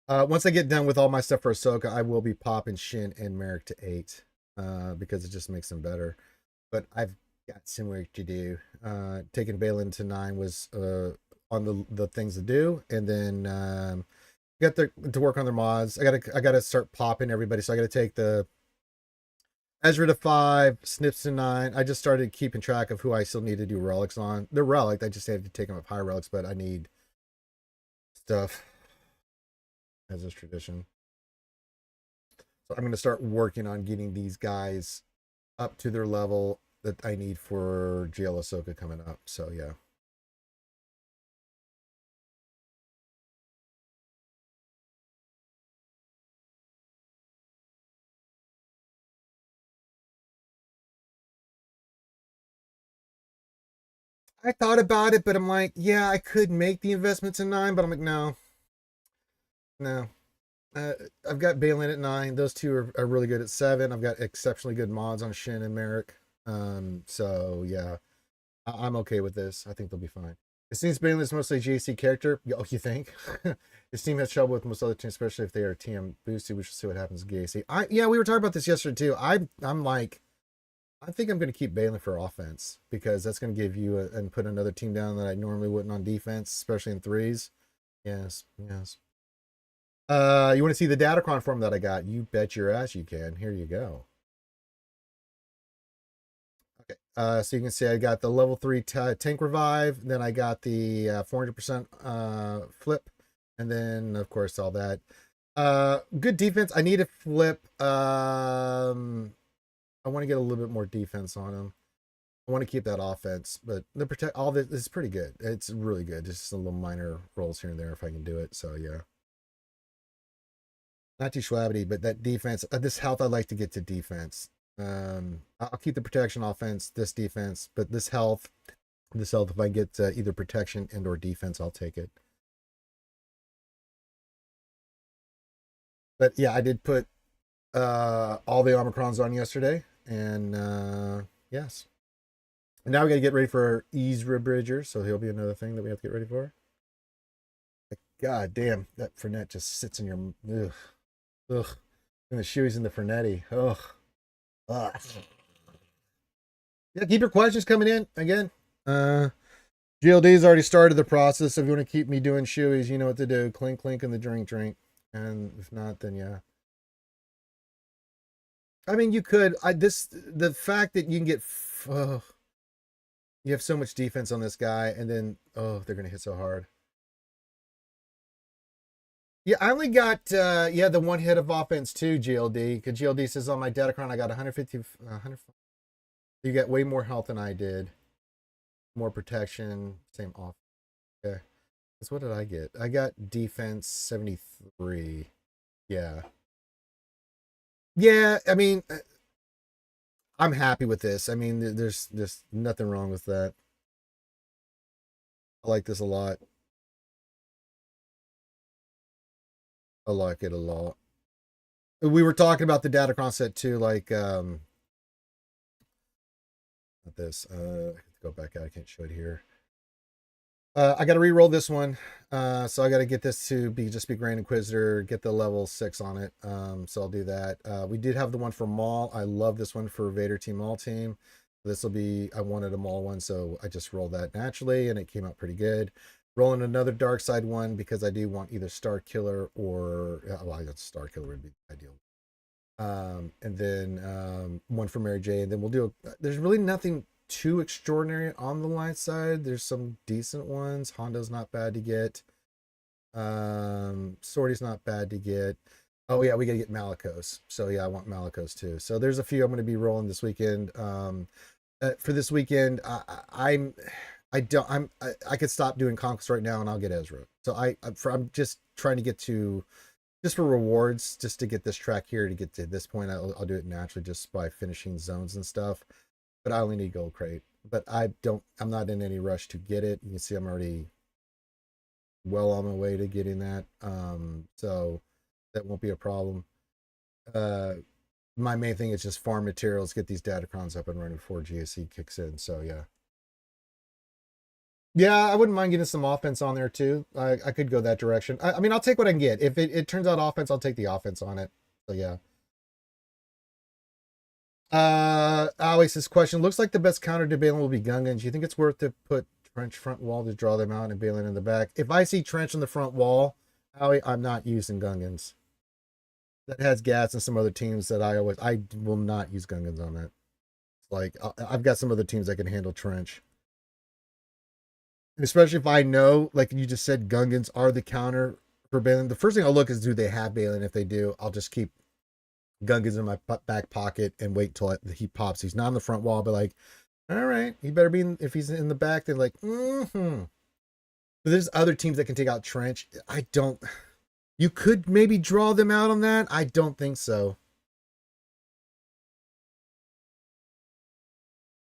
Once I get done with all my stuff for Ahsoka, I will be popping Shin and Merrick to 8 because it just makes them better. But I've got some work to do. Taking Balin to 9 was on the things to do, and then got to work on their mods. I gotta start popping everybody. So I gotta take the Ezra to 5, Snips to 9. I just started keeping track of who I still need to do relics on. They're relic. I just have to take them up high relics, but I need stuff as is tradition. So I'm going to start working on getting these guys up to their level that I need for JL Ahsoka coming up. So yeah. I thought about it, but I'm like, yeah, I could make the investment to 9, but I'm like, no, no. Uh, I've got Balin at 9. Those two are really good at 7. I've got exceptionally good mods on Shin and Merrick. So yeah, I'm okay with this. I think they'll be fine. It seems Balin is mostly a GAC character. Oh, you think? His team has trouble with most other teams, especially if they are TM boosted. We should see what happens in GAC. Yeah, we were talking about this yesterday too. I'm like, I think I'm going to keep Balin for offense because that's going to give you and put another team down that I normally wouldn't on defense, especially in threes. Yes, yes. You want to see the Datacron form that I got? You bet your ass you can. Here you go. Okay. So you can see I got the level 3 tank revive, then I got the 400% flip, and then of course all that. Good defense. I need a flip. I want to get a little bit more defense on him. I want to keep that offense, but the protect all this is pretty good. It's really good. Just a little minor rolls here and there if I can do it. So yeah. Not too shabby, but that defense, this health, I'd like to get to defense. I'll keep the protection offense, this defense, but this health, if I get either protection and or defense, I'll take it. But yeah, I did put all the Omicrons on yesterday, and yes. And now we got to get ready for Ezra Bridger, so he'll be another thing that we have to get ready for. God damn, that Fernet just sits in your ugh. Ugh. And the shoes in the Fernetti. Ugh. Ugh. Yeah, keep your questions coming in again. GLD's already started the process. So if you want to keep me doing shoeies, you know what to do. Clink, clink, and the drink. And if not, then yeah. I mean, you could. The fact that you can get, you have so much defense on this guy, and then they're gonna hit so hard. Yeah, I only got the one hit of offense too, GLD. Because GLD says on my Datacron I got 150, 100. You get way more health than I did. More protection, same off. Okay. So what did I get? I got defense 73. Yeah. Yeah, I mean, I'm happy with this. I mean, there's nothing wrong with that. I like this a lot. I like it a lot. We were talking about the Datacron set too, like not this. I have to go back out. I can't show it here. I got to re-roll this one, so I got to get this to be Grand Inquisitor, get the level 6 on it. So I'll do that. We did have the one for Maul. I love this one for Vader Team Maul Team. This will be, I wanted a Maul one, so I just rolled that naturally, and it came out pretty good. Rolling another Dark Side one because I do want either Star Killer or well, I got Star Killer would be ideal. And then one for Mary J, and then we'll do. There's really nothing too extraordinary on the light side. There's some decent ones. Hondo's not bad to get. Sorty's not bad to get. Oh yeah, we gotta get Malicos. So yeah, I want Malicos too. So there's a few I'm gonna be rolling this weekend. For this weekend, I could stop doing Conquest right now and I'll get Ezra. So I'm just trying to get to just for rewards, just to get this track here to get to this point. I'll do it naturally just by finishing zones and stuff. But I only need gold crate. But I'm not in any rush to get it. You can see I'm already well on my way to getting that. So that won't be a problem. My main thing is just farm materials, get these Datacrons up and running before GSC kicks in. So yeah. Yeah, I wouldn't mind getting some offense on there too. I could go that direction. I mean, I'll take what I can get. If it turns out offense, I'll take the offense on it. So yeah. Always this question looks like the best counter to Balin will be Gungans. Do you think it's worth to put Trench front wall to draw them out and Balin in the back? If I see Trench on the front wall, Howie, I'm not using Gungans. That has gas and some other teams that I will not use Gungans on that. Like I've got some other teams that can handle Trench. And especially if I know, like you just said, Gungans are the counter for Balin. The first thing I'll look is do they have Balin? If they do, I'll just keep Gungans in my back pocket and wait till he pops. He's not on the front wall, but like, all right, he better be if he's in the back. Then like, But there's other teams that can take out Trench. You could maybe draw them out on that. I don't think so.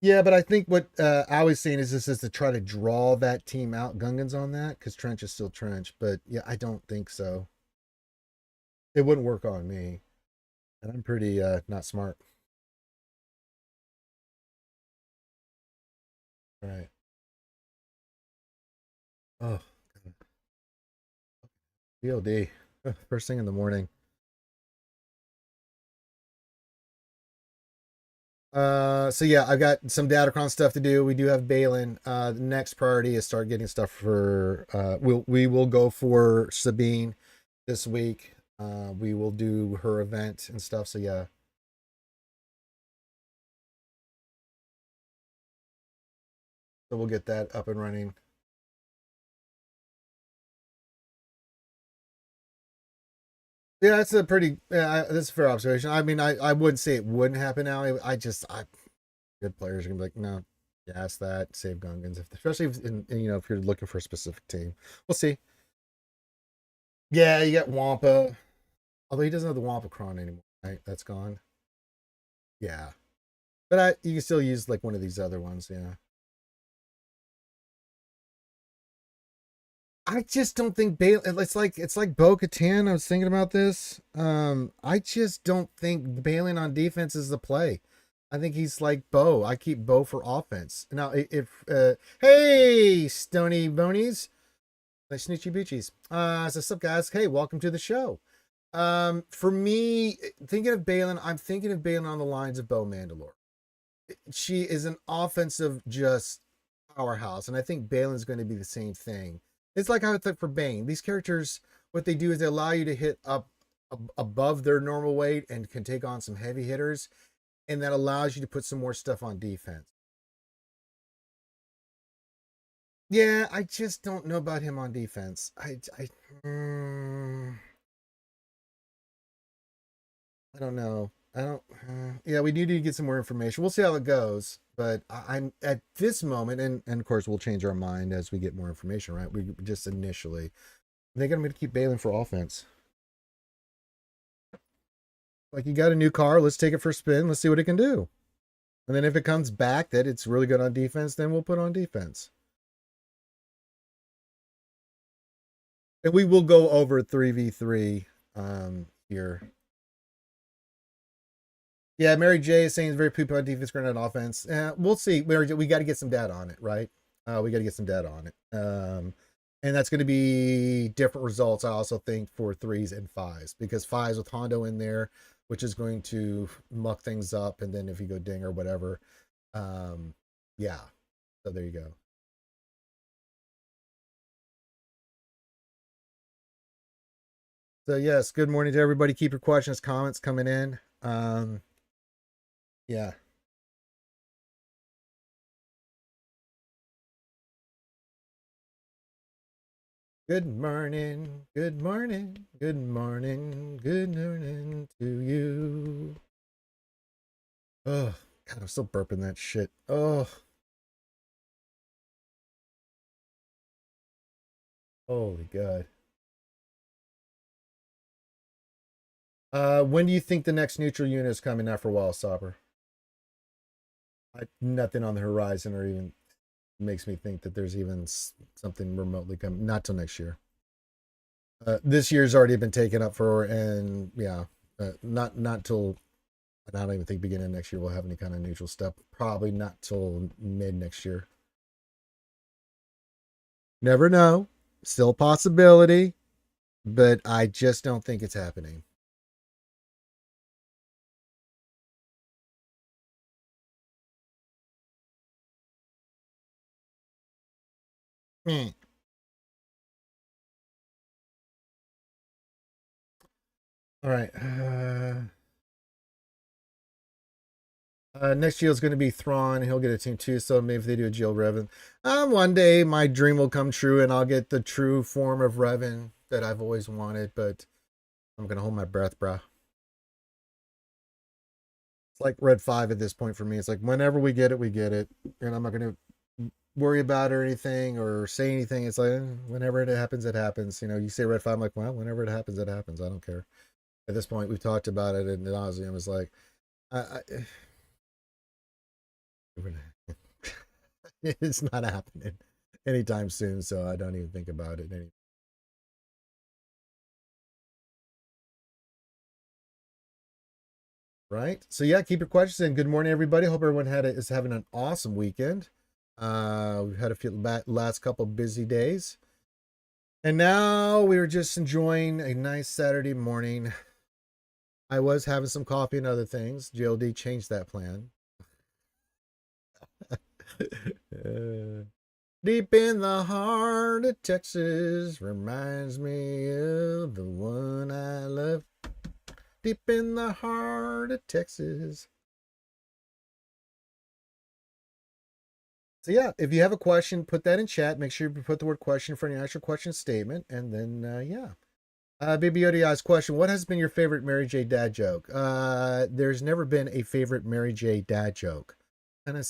Yeah, but I think what I was saying is this is to try to draw that team out. Gungan's on that because Trench is still Trench. But yeah, I don't think so. It wouldn't work on me. And I'm pretty not smart. All right. Oh, BLD. First thing in the morning. So yeah, I've got some Datacron stuff to do. We do have Balin. The next priority is start getting stuff for we will go for Sabine this week. We will do her event and stuff. So yeah. So we'll get that up and running. Yeah, that's a pretty that's a fair observation. I mean, I wouldn't say it wouldn't happen now. I good players are gonna be like, no, gas that, save Gungans, if, especially if you know if you're looking for a specific team. We'll see. Yeah, you got Wampa. Although he doesn't have the Wampacron anymore, right? That's gone. Yeah. But you can still use like one of these other ones, yeah. I just don't think Bale. It's like Bo Katan. I was thinking about this. I just don't think bailing on defense is the play. I think he's like Bo. I keep Bo for offense. Now, if hey Stony Bonies, like Snitchy Boochies. So what's up, guys? Hey, welcome to the show. For me, thinking of Balin, I'm thinking of Balin on the lines of Bo Mandalore. She is an offensive just powerhouse, and I think Balin's going to be the same thing. It's like how it's like for Bane. These characters, what they do is they allow you to hit up above their normal weight and can take on some heavy hitters, and that allows you to put some more stuff on defense. Yeah, I just don't know about him on defense. I don't know. I don't. Yeah, we need to get some more information. We'll see how it goes. But I'm at this moment, and of course we'll change our mind as we get more information. Right? We just initially, I think I'm going to keep Balin for offense. Like you got a new car, let's take it for a spin. Let's see what it can do. And then if it comes back that it's really good on defense, then we'll put on defense. And we will go over 3v3 here. Yeah, Mary J is saying it's very poop on defense, great on offense. We'll see. Mary J, we got to get some data on it, right? We got to get some data on it. And that's going to be different results, I also think, for threes and fives, because fives with Hondo in there, which is going to muck things up. And then if you go ding or whatever, yeah. So there you go. So, yes, good morning to everybody. Keep your questions, comments coming in. Yeah. Good morning, good morning, good morning, good morning to you. Oh, God, I'm still burping that shit. Oh, holy God. When do you think the next neutral unit is coming out for Wall Stopper? Nothing on the horizon or even makes me think that there's even something remotely coming. Not till next year. This year's already been taken up for, and yeah, not till I don't even think beginning of next year we'll have any kind of neutral stuff. Probably not till mid next year. Never know. Still a possibility, but I just don't think it's happening. Mm. All right. Next Geo is going to be Thrawn. He'll get a team too. So maybe if they do a Geo Revan, one day my dream will come true and I'll get the true form of Revan that I've always wanted. But I'm gonna hold my breath, bro. It's like Red 5 at this point for me. It's like whenever we get it, we get it, and I'm not gonna worry about it or anything or say anything. It's like whenever it happens, it happens. You know, you say Red 5, I'm like, well, whenever it happens, it happens. I don't care. At this point, we've talked about it, and nauseum is like, I It's not happening anytime soon, so I don't even think about it anymore. Right. So yeah, keep your questions in. Good morning, everybody. Hope everyone is having an awesome weekend. We've had a few last couple busy days, and now we were just enjoying a nice Saturday morning. I was having some coffee and other things. GLD changed that plan. Deep in the heart of Texas reminds me of the one I love. Deep in the heart of Texas. So yeah, if you have a question, put that in chat. Make sure you put the word question for your actual question statement, and then yeah. Baby ODI's question: what has been your favorite Mary J. dad joke? There's never been a favorite Mary J. dad joke. Kind of,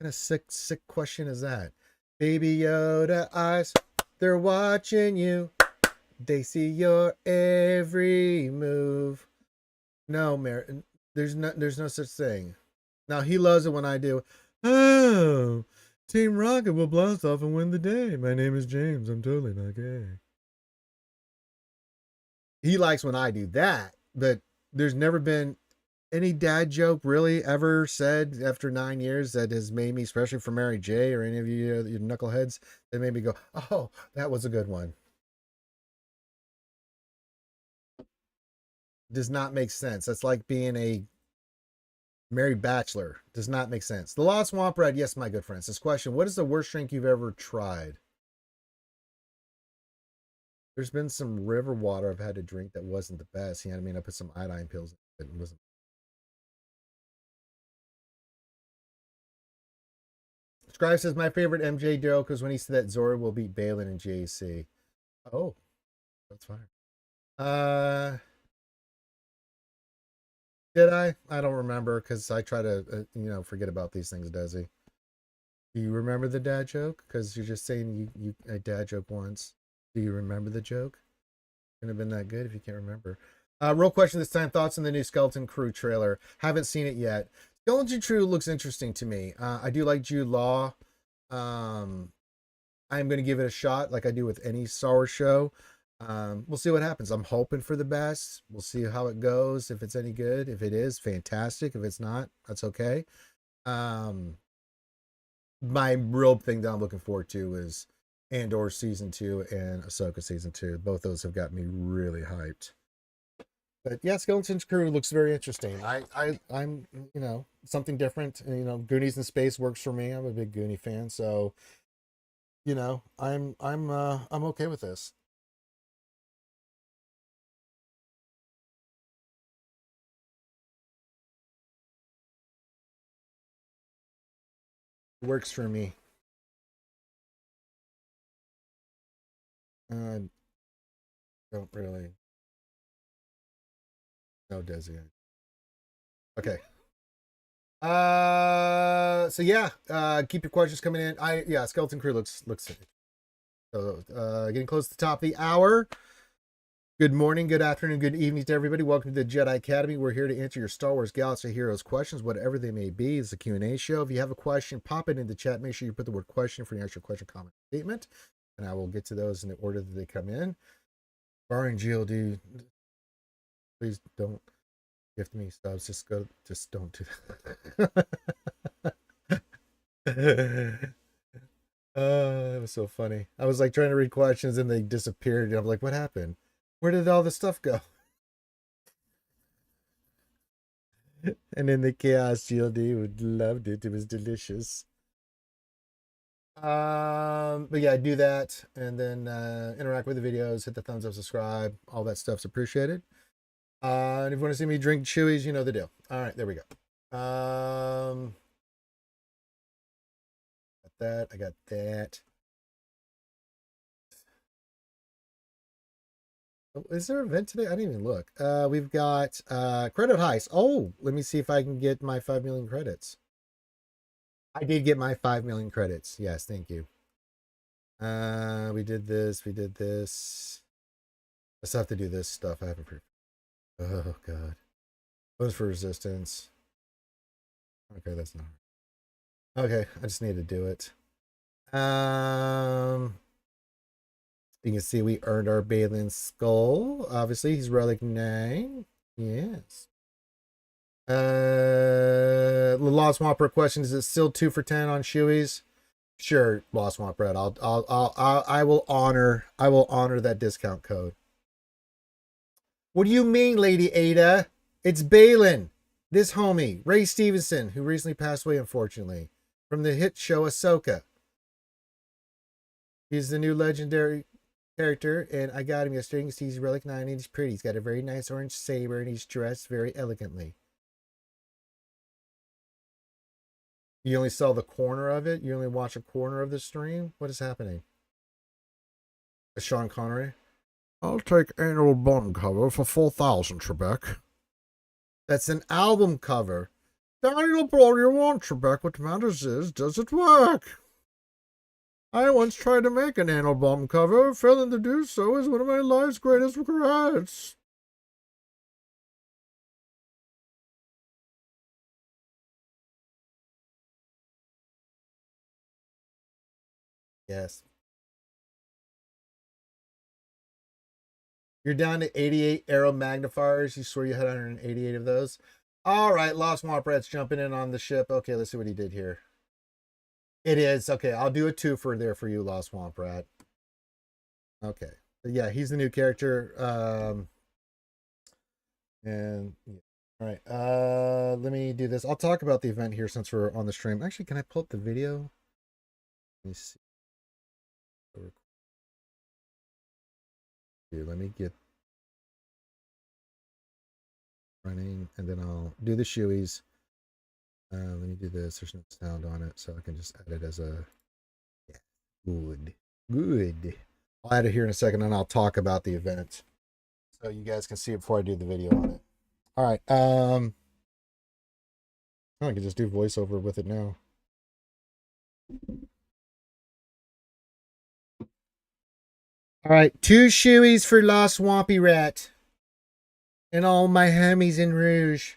kind of sick question is that? Baby Yoda eyes, they're watching you. They see your every move. No, Mary, there's no such thing. Now he loves it when I do. Oh, Team Rocket will blast off and win the day. My name is James. I'm totally not gay. He likes when I do that, but there's never been any dad joke really ever said after 9 years that has made me, especially for Mary J or any of you, you knuckleheads, that made me go, oh, that was a good one. Does not make sense. That's like being a married bachelor. Does not make sense. The Lost Swamp Red, yes, my good friends. This question: what is the worst drink you've ever tried? There's been some river water I've had to drink that wasn't the best. You know what I mean? I put some iodine pills in it. It wasn't. Scribe says my favorite MJ joke is when he said that Zora will beat Balin in JC. Oh, that's fine. Did I? I don't remember because I try to, forget about these things. Does he? Do you remember the dad joke? Because you're just saying you a dad joke once. Do you remember the joke? Couldn't have been that good if you can't remember. Real question this time. Thoughts on the new Skeleton Crew trailer? Haven't seen it yet. Skeleton Crew looks interesting to me. I do like Jude Law. I'm going to give it a shot like I do with any Star Wars show. We'll see what happens. I'm hoping for the best. We'll see how it goes. If it's any good. If it is, fantastic. If it's not, that's okay. My real thing that I'm looking forward to is Andor season 2 and Ahsoka season 2. Both those have got me really hyped. But yeah, Skeleton's Crew looks very interesting. I'm something different. Goonies in space works for me. I'm a big Goonie fan, so I'm okay with this. It works for me. Don't really know Desi. Okay. So yeah, keep your questions coming in. Skeleton Crew looks so getting close to the top of the hour. Good morning, good afternoon, good evening to everybody. Welcome to the Jedi Academy. We're here to answer your Star Wars Galaxy Heroes questions, whatever they may be. It's a Q&A show. If you have a question, pop it in the chat. Make sure you put the word question for your actual question, comment, statement, and I will get to those in the order that they come in. Barring GLD, please don't gift me subs. Just don't do that. It was so funny. I was like trying to read questions and they disappeared. And I'm like, what happened? Where did all this stuff go? And in the chaos, GLD would loved it. It was delicious. But yeah, do that and then interact with the videos, hit the thumbs up, subscribe, all that stuff's appreciated. And if you want to see me drink chewies, you know the deal. All right, there we go. Got that. I got that. Oh, is there an event today? I didn't even look. We've got credit heist. Oh, let me see if I can get my 5 million credits. I did get my 5 million credits. Yes, thank you. We did this. We did this. I still have to do this stuff. I haven't. Oh God. Those for resistance. Okay, that's not. Okay, I just need to do it. You can see we earned our Balin skull. Obviously, he's relic 9. Yes. The Lost Whopper question: is it still 2 for 10 on shoeies? Sure, Lost Swamp Bread. I will honor that discount code. What do you mean, Lady Ada? It's Balin, this homie, Ray Stevenson, who recently passed away, unfortunately, from the hit show Ahsoka. He's the new legendary character, and I got him yesterday. You can see he's Relic 9 and he's pretty. He's got a very nice orange saber, and he's dressed very elegantly. You only saw the corner of it? You only watch a corner of the stream? What is happening? Sean Connery? I'll take annual bum cover for 4,000, Trebek. That's an album cover. Daniel all you want, Trebek. What matters is, does it work? I once tried to make an annual bum cover. Failing to do so is one of my life's greatest regrets. Yes. You're down to 88 arrow magnifiers. You swear you had 188 of those? All right, Lost Swamp Rat's jumping in on the ship. Okay, let's see what he did here. It is. Okay, I'll do a 2 for there for you, Lost Swamp Rat. Okay. But yeah, he's the new character. And yeah. All right. Let me do this. I'll talk about the event here since we're on the stream. Actually, can I pull up the video? Let me see. Here, let me get running, and then I'll do the shoeies. Let me do this. There's no sound on it, so I can just add it as a. Yeah, good. I'll add it here in a second, and I'll talk about the event, so you guys can see it before I do the video on it. All right. I can just do voiceover with it now. All right, 2 shoeies for Lost Swampy Rat. And all my homies in Rouge.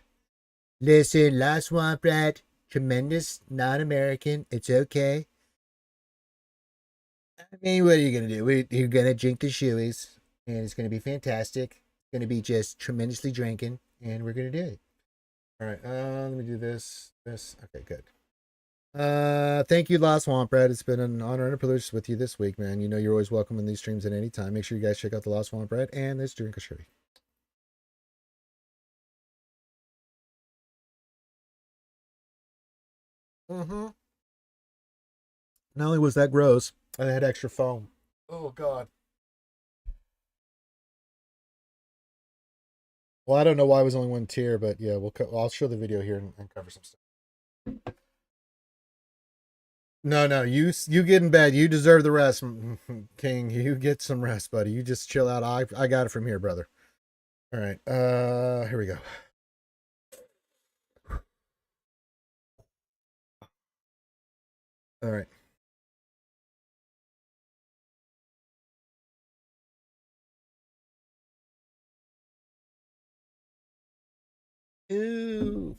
Listen, Lost Swamp Rat, tremendous, not American. It's okay. I mean, what are you going to do? You're going to drink the shoeies, and it's going to be fantastic. It's going to be just tremendously drinking, and we're going to do it. All right, let me do this. Okay, good. Thank you, Lost Swamp Rat. It's been an honor and a privilege with you this week, man. You know you're always welcome in these streams at any time. Make sure you guys check out the Lost Swamp Rat and this drink a shoei. Mm-hmm. Not only was that gross, I had extra foam. Oh God. Well, I don't know why it was only 1 tier, but yeah, I'll show the video here and cover some stuff. No, you get in bed. You deserve the rest, King. You get some rest, buddy. You just chill out. I got it from here, brother. All right. Here we go. All right. Ooh.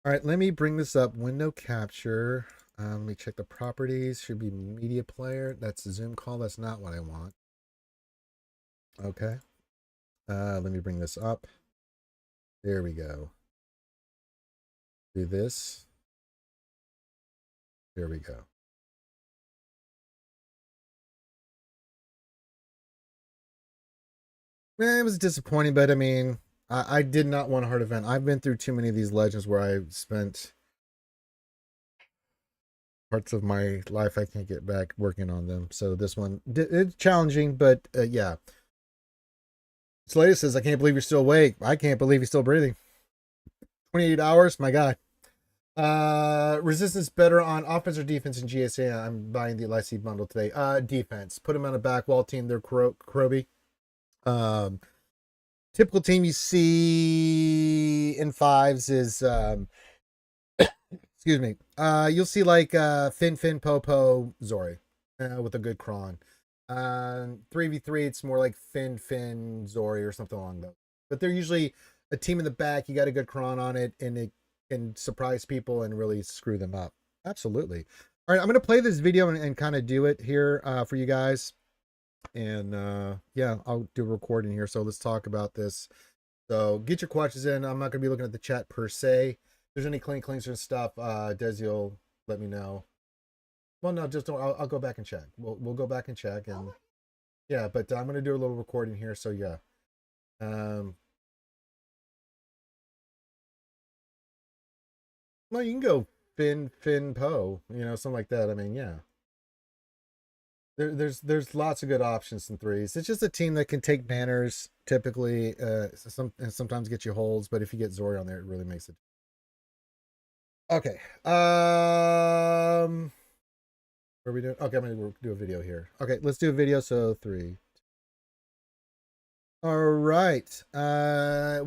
All right, let me bring this up. Window capture. Let me check the properties. Should be media player. That's a Zoom call. That's not what I want. Okay. Let me bring this up. There we go. Do this. There we go. It was disappointing, but I mean, I did not want a hard event. I've been through too many of these legends where I spent parts of my life I can't get back working on them. So this one, it's challenging, but yeah. Slater says, I can't believe you're still awake. I can't believe he's still breathing. 28 hours? My God. Resistance better on offense or defense in GSA? I'm buying the LIC bundle today. Defense. Put him on a back wall team. They're Kroby. Typical team you see in 5s is excuse me. You'll see like Fin Popo Zori with a good cron. 3v3 it's more like Fin Zori or something along those. But they're usually a team in the back. You got a good cron on it, and can surprise people and really screw them up. Absolutely. All right, I'm gonna play this video and kind of do it here for you guys. And yeah, I'll do a recording here. So let's talk about this. So get your questions in. I'm not gonna be looking at the chat per se. If there's any clinks and stuff, Desi will let me know. Well, no, just don't. I'll go back and check. We'll go back and check and yeah. But I'm gonna do a little recording here. So yeah. Well, you can go Finn Poe, you know, something like that. I mean, yeah. There's lots of good options in threes. It's just a team that can take banners typically, and sometimes get you holds, but if you get Zori on there, it really makes it. Okay. What are we doing? Okay, I'm gonna do a video here. Okay, let's do a video. So 3. All right.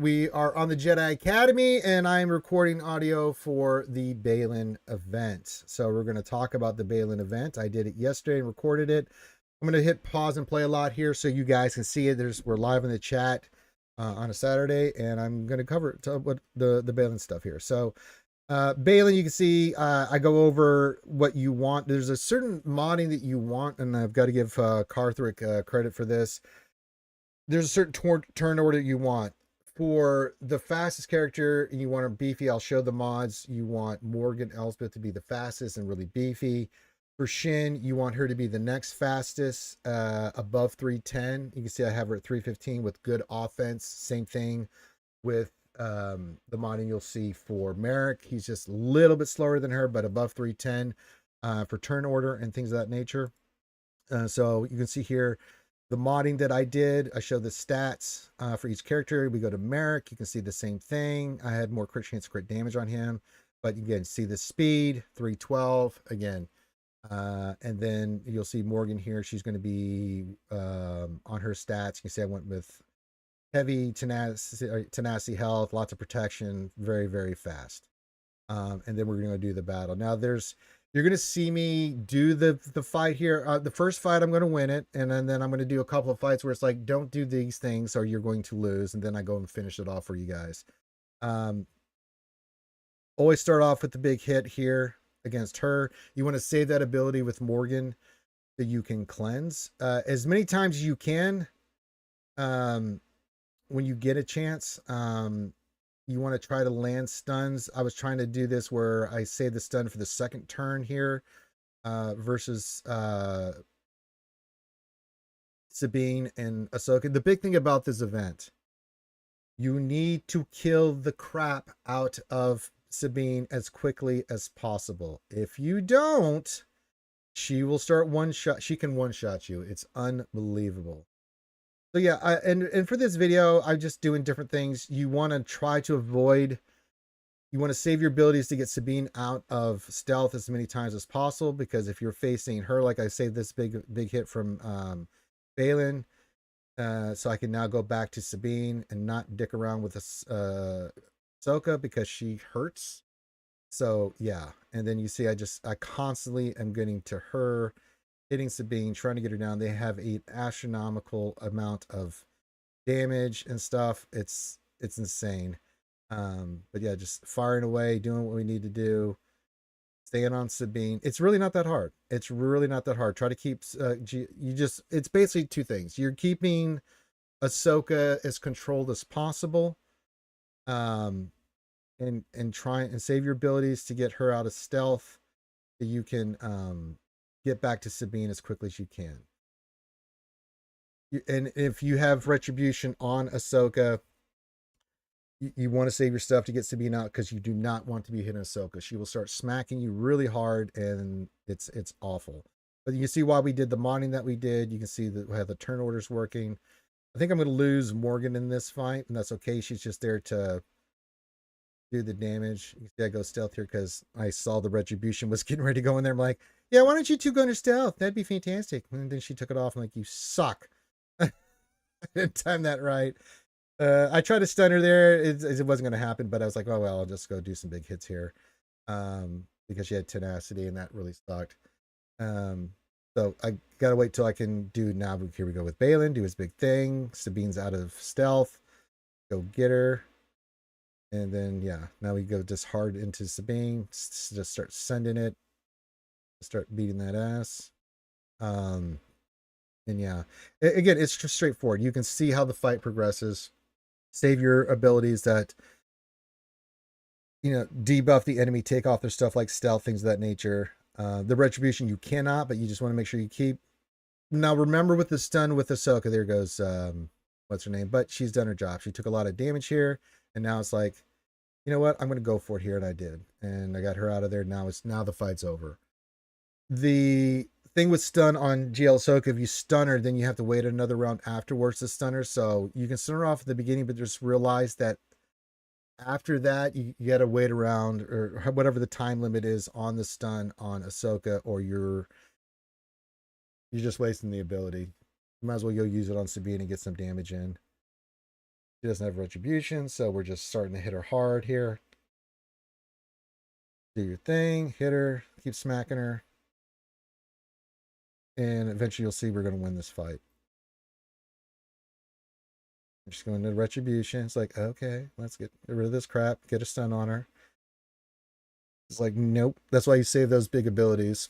We are on the Jedi Academy, and I'm recording audio for the Balin event. So we're going to talk about the Balin event. I did it yesterday and recorded it. I'm going to hit pause and play a lot here so you guys can see it. We're live in the chat on a Saturday, and I'm going to cover what the Balin stuff here. So Balin, you can see I go over what you want. There's a certain modding that you want, and I've got to give Carthrick credit for this. There's a certain turn order you want. For the fastest character, you want her beefy. I'll show the mods. You want Morgan Elsbeth to be the fastest and really beefy. For Shin, you want her to be the next fastest, above 310. You can see I have her at 315 with good offense. Same thing with the modding you'll see for Merrick. He's just a little bit slower than her, but above 310 for turn order and things of that nature. So you can see here, the modding that I did, I show the stats for each character. We go to Merrick. You can see the same thing. I had more crit chance, crit damage on him. But again, see the speed, 312 again. And then you'll see Morgan here. She's going to be on her stats. You can see I went with heavy tenacity health, lots of protection, very, very fast. And then we're going to do the battle. Now you're going to see me do the fight here. The first fight, I'm going to win it. And then I'm going to do a couple of fights where it's like, don't do these things or you're going to lose. And then I go and finish it off for you guys. Always start off with the big hit here against her. You want to save that ability with Morgan that you can cleanse as many times as you can. When you get a chance, you want to try to land stuns. I was trying to do this where I save the stun for the second turn here versus Sabine and Ahsoka. The big thing about this event, you need to kill the crap out of Sabine as quickly as possible. If you don't, she will start one-shot. She can one-shot you. It's unbelievable. So yeah, and for this video, I'm just doing different things. You want to try to avoid, you want to save your abilities to get Sabine out of stealth as many times as possible, because if you're facing her, like I saved this big hit from Balin, so I can now go back to Sabine and not dick around with Ahsoka because she hurts. So yeah, and then you see I constantly am getting to her, hitting Sabine, trying to get her down. They have an astronomical amount of damage and stuff. It's insane. But yeah, just firing away, doing what we need to do, staying on Sabine. It's really not that hard. It's really not that hard. Try to keep it's basically two things. You're keeping Ahsoka as controlled as possible, and try and save your abilities to get her out of stealth, that you can get back to Sabine as quickly as you can. And if you have retribution on Ahsoka, you want to save your stuff to get Sabine out, because you do not want to be hitting Ahsoka. She will start smacking you really hard, and it's awful. But you can see why we did the modding that we did. You can see that we have the turn orders working. I think I'm going to lose Morgan in this fight, and that's okay. She's just there to do the damage. You see I go stealth here because I saw the retribution was getting ready to go in there. I'm like, yeah, why don't you two go into stealth? That'd be fantastic. And then she took it off. I'm like, you suck. I didn't time that right. I tried to stun her there. It wasn't going to happen, but I was like, oh, well, I'll just go do some big hits here. Because she had tenacity, and that really sucked. So I got to wait till I can do now. Here we go with Balin, do his big thing. Sabine's out of stealth. Go get her. And then, yeah, now we go just hard into Sabine, just start sending it, start beating that ass. And yeah, again, it's just straightforward. You can see how the fight progresses. Save your abilities that, debuff the enemy, take off their stuff like stealth, things of that nature. The retribution you cannot, but you just want to make sure you keep. Now remember with the stun with Ahsoka, there goes what's her name? But she's done her job. She took a lot of damage here, and now it's like, you know what? I'm gonna go for it here, and I did, and I got her out of there. Now the fight's over. The thing with stun on GL Ahsoka, if you stun her, then you have to wait another round afterwards to stun her. So you can stun her off at the beginning, but just realize that after that, you got to wait around or whatever the time limit is on the stun on Ahsoka, or you're just wasting the ability. You might as well go use it on Sabine and get some damage in. She doesn't have retribution, so we're just starting to hit her hard here. Do your thing, hit her, keep smacking her. And eventually you'll see we're going to win this fight. I'm just going to retribution. It's like, okay, let's get rid of this crap, get a stun on her. It's like, nope. That's why you save those big abilities.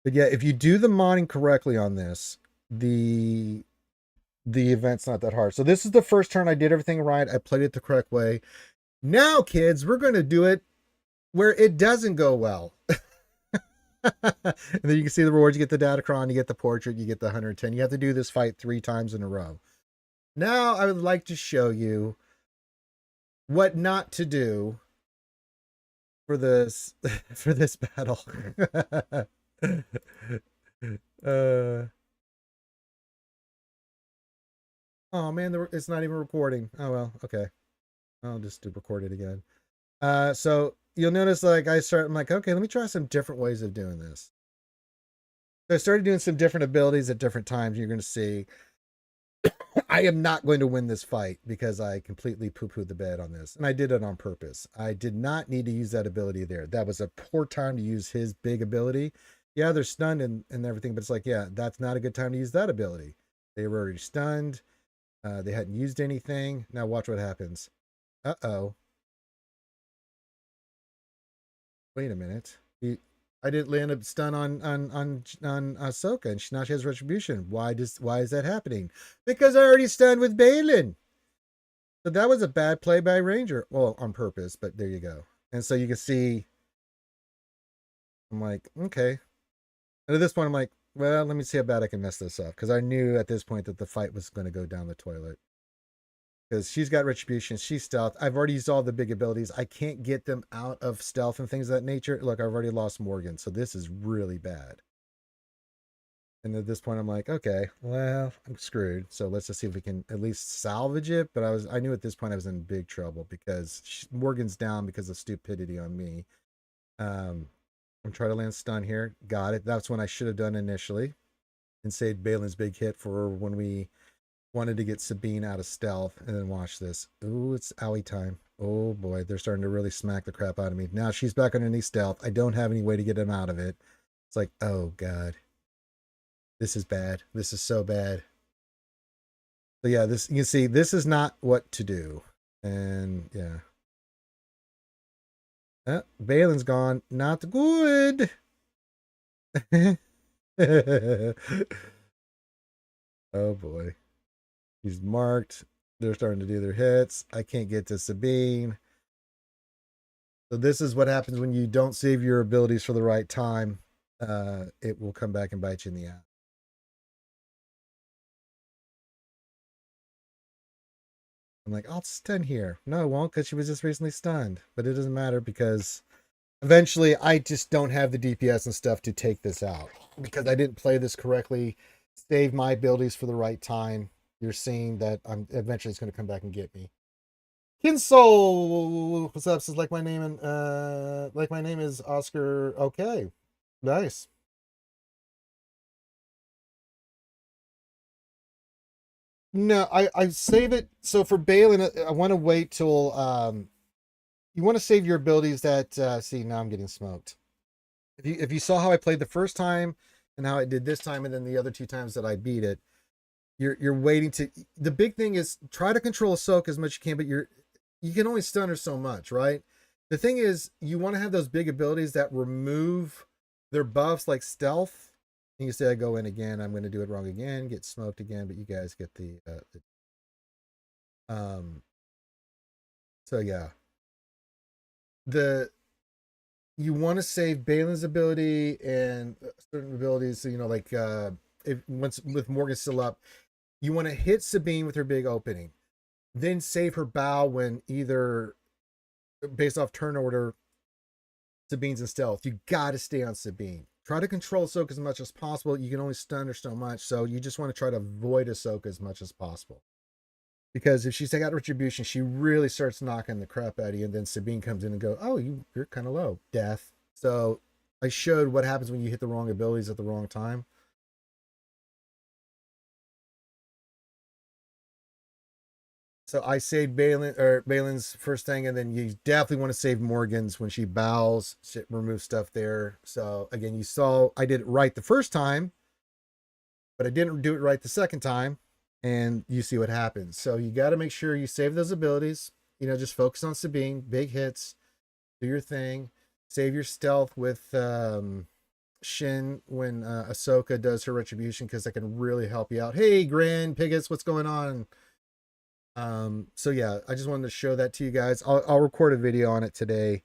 But yeah, if you do the modding correctly on this, the event's not that hard. So this is the first turn. I did everything right. I played it the correct way. Now, kids, we're going to do it where it doesn't go well. And then you can see the rewards. You get the Datacron, you get the portrait, you get the 110. You have to do this fight 3 times in a row. Now I would like to show you what not to do for this battle. Oh man, it's not even recording. Oh well, okay. I'll just record it again. So you'll notice, like, I'm like, okay, let me try some different ways of doing this. So I started doing some different abilities at different times. You're going to see I am not going to win this fight because I completely poo-pooed the bed on this. And I did it on purpose. I did not need to use that ability there. That was a poor time to use his big ability. Yeah, they're stunned and everything, but it's like, yeah, that's not a good time to use that ability. They were already stunned. They hadn't used anything. Now watch what happens. Uh-oh. Wait a minute. I didn't land a stun on Ahsoka, and now she has retribution. Why is that happening? Because I already stunned with Balin. So that was a bad play by Ranger. Well, on purpose, but there you go. And so you can see, I'm like, okay. And at this point, I'm like, well, let me see how bad I can mess this up. Because I knew at this point that the fight was going to go down the toilet. Because she's got retribution, she's stealth. I've already used all the big abilities. I can't get them out of stealth and things of that nature. Look, I've already lost Morgan, so this is really bad. And at this point, I'm like, okay, well, I'm screwed. So let's just see if we can at least salvage it. But I knew at this point I was in big trouble because Morgan's down because of stupidity on me. I'm trying to land stun here. Got it. That's what I should have done initially and saved Balin's big hit for when we wanted to get Sabine out of stealth. And then watch this. Ooh, it's owie time. Oh boy, they're starting to really smack the crap out of me. Now she's back underneath stealth. I don't have any way to get him out of it. It's like, oh God. This is bad. This is so bad. So yeah, you can see this is not what to do. And yeah. Balin's gone. Not good. Oh boy. He's marked. They're starting to do their hits. I can't get to Sabine. So this is what happens when you don't save your abilities for the right time. It will come back and bite you in the ass. I'm like, I'll stun here. No, it won't, because she was just recently stunned. But it doesn't matter because eventually I just don't have the DPS and stuff to take this out. Because I didn't play this correctly, save my abilities for the right time. You're seeing that eventually it's going to come back and get me. Kinsol, what's up? Says like my name is Oscar. Okay, nice. No, I save it. So for Balin, I want to wait till you want to save your abilities that see, now I'm getting smoked. If you saw how I played the first time and how I did this time and then the other 2 times that I beat it, you're waiting to, the big thing is try to control Ahsoka as much as you can, but you can only stun her so much, right? The thing is, you want to have those big abilities that remove their buffs, like stealth. And you say, I go in again, I'm going to do it wrong again, get smoked again, but you guys get um, so yeah. The You want to save Balin's ability and certain abilities. So, like if once with Morgan still up, you want to hit Sabine with her big opening, then save her bow when either based off turn order, Sabine's in stealth. You got to stay on Sabine. Try to control Ahsoka as much as possible. You can only stun her so much, so you just want to try to avoid Ahsoka as much as possible. Because if she's got retribution, she really starts knocking the crap out of you, and then Sabine comes in and go, "Oh, you're kind of low, death." So I showed what happens when you hit the wrong abilities at the wrong time. So I saved Balin's first thing, and then you definitely want to save Morgan's when she bows, remove stuff there. So again, you saw I did it right the first time, but I didn't do it right the second time, and you see what happens. So you got to make sure you save those abilities. Just focus on Sabine, big hits, do your thing, save your stealth with Shin when Ahsoka does her retribution, because that can really help you out. Hey, Grand Piggets, what's going on? So yeah, I just wanted to show that to you guys. I'll record a video on it today.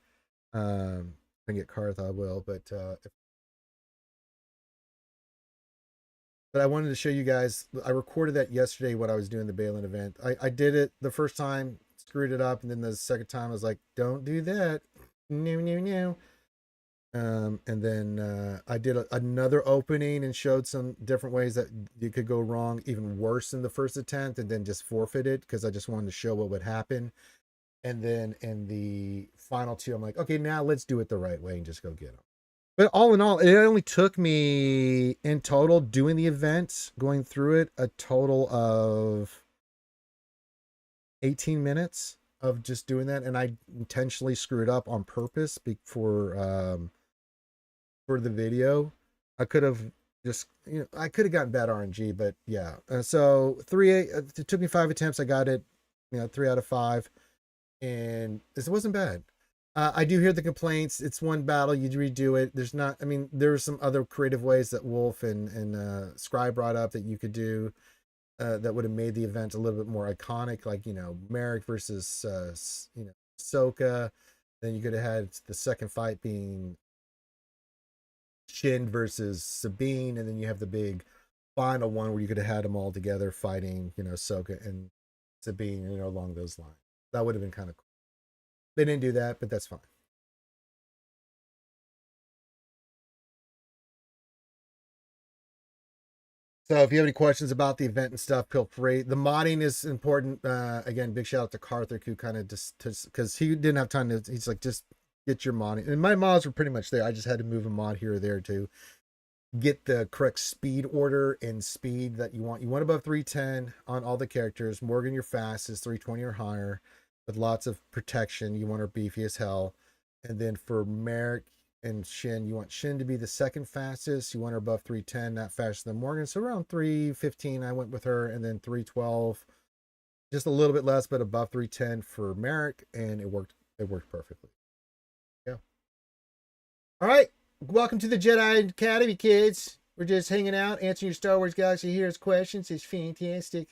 If I get Karth, I will, but I wanted to show you guys. I recorded that yesterday when I was doing the Balin event. I did it the first time, screwed it up, and then the second time I was like, don't do that. No, no, no. And then I did another opening and showed some different ways that you could go wrong, even worse than the first attempt, and then just forfeit it because I just wanted to show what would happen. And then in the final two, I'm like, okay, now let's do it the right way and just go get them. But all in all, it only took me in total doing the event, going through it, a total of 18 minutes of just doing that. And I intentionally screwed up on purpose for the video. I could have just, I could have gotten bad RNG, but yeah. So it took me 5 attempts. I got it, 3 out of 5, and it wasn't bad. I do hear the complaints. It's one battle, you redo it. There were some other creative ways that Wolf and Scry brought up that you could do that would have made the event a little bit more iconic, like, Merrick versus, Ahsoka. Then you could have had the second fight being Shin versus Sabine, and then you have the big final one where you could have had them all together fighting, Ahsoka and Sabine, along those lines. That would have been kind of cool. They didn't do that, but that's fine. So if you have any questions about the event and stuff, feel free. The modding is important. Again, big shout out to Karthik, who kind of just, because he didn't have time to, he's like, just get your modding. And my mods were pretty much there. I just had to move a mod here or there to get the correct speed order and speed that you want. You want above 310 on all the characters. Morgan, your fastest, 320 or higher, with lots of protection. You want her beefy as hell. And then for Merrick and Shin, you want Shin to be the second fastest. You want her above 310, not faster than Morgan. So around 315, I went with her, and then 312, just a little bit less, but above 310 for Merrick, and it worked. It worked perfectly. Yeah. All right. Welcome to the Jedi Academy, kids. We're just hanging out, answering your Star Wars Galaxy Heroes questions. It's fantastic.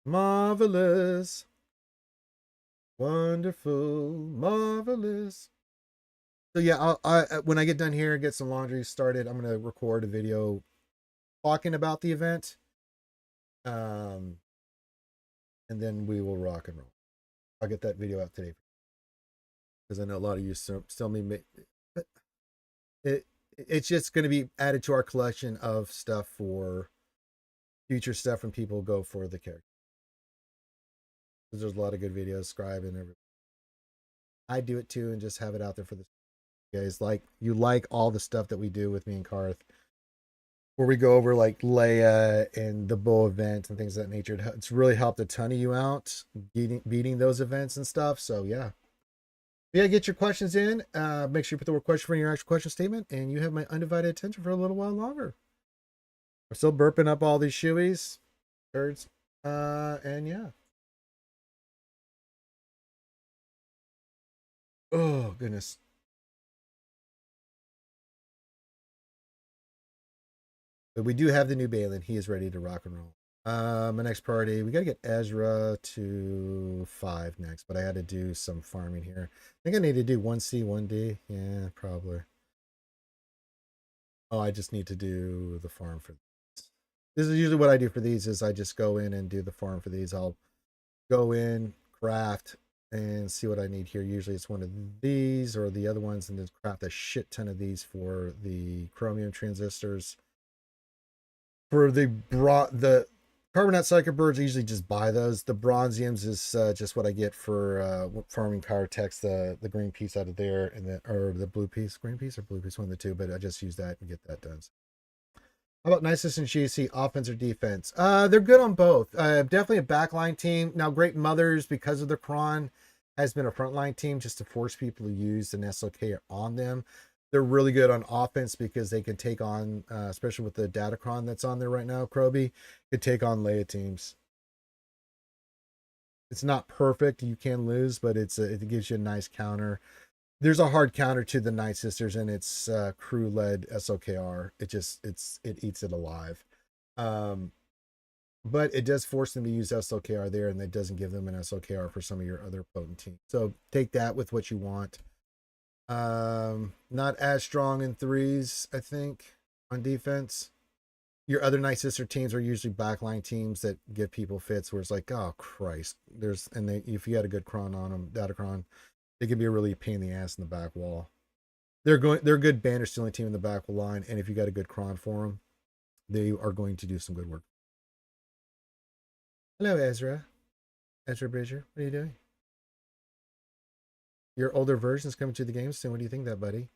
Marvelous. Wonderful. Marvelous. So yeah, when I get done here and get some laundry started, I'm going to record a video talking about the event. And then we will rock and roll. I'll get that video out today, because I know a lot of you still me. It's just going to be added to our collection of stuff for future stuff when people go for the character. Because there's a lot of good videos, Scribe and everything. I do it too, and just have it out there for the guys. Like, you like all the stuff that we do with me and Karth, where we go over like Leia and the Bo event and things of that nature. It's really helped a ton of you out beating those events and stuff. So yeah. Yeah, get your questions in. Make sure you put the word question in your actual question statement, and you have my undivided attention for a little while longer. We're still burping up all these shoeies. Birds. And yeah. Oh goodness. But we do have the new Balin. He is ready to rock and roll. My next party, we got to get Ezra to 5 next, but I had to do some farming here. I think I need to do 1C, 1D. Yeah, probably. Oh, I just need to do the farm for this. This is usually what I do for these is I just go in and do the farm for these. I'll go in, craft, and see what I need here. Usually it's one of these or the other ones, and then craft a shit ton of these for the chromium transistors. For the carbonate cycle birds, I usually just buy those. The bronziums is just what I get for farming power text, the green piece out of there, and the or the blue piece, green piece or blue piece, one of the two. But I just use that and get that done. How about Nisus and GC, offense or defense? They're good on both. Definitely a backline team. Now, Great Mothers, because of the cron, has been a frontline team just to force people to use an SLK on them. They're really good on offense because they can take on, especially with the Datacron that's on there right now, Kroby, could take on Leia teams. It's not perfect. You can lose, but it gives you a nice counter. There's a hard counter to the Night Sisters, and it's crew led SOKR. It eats it alive. Um, but it does force them to use SOKR there, and that doesn't give them an SOKR for some of your other potent teams. So take that with what you want. Not as strong in threes, I think, on defense. Your other Night Sister teams are usually backline teams that give people fits where it's like, oh Christ, if you had a good cron on them, Datacron, they can be a really pain in the ass in the back wall. They're a good banner stealing team in the back line, and if you got a good cron for them, they are going to do some good work. Hello, Ezra Bridger. What are you doing? Your older version's coming to the game soon. What do you think of that, buddy?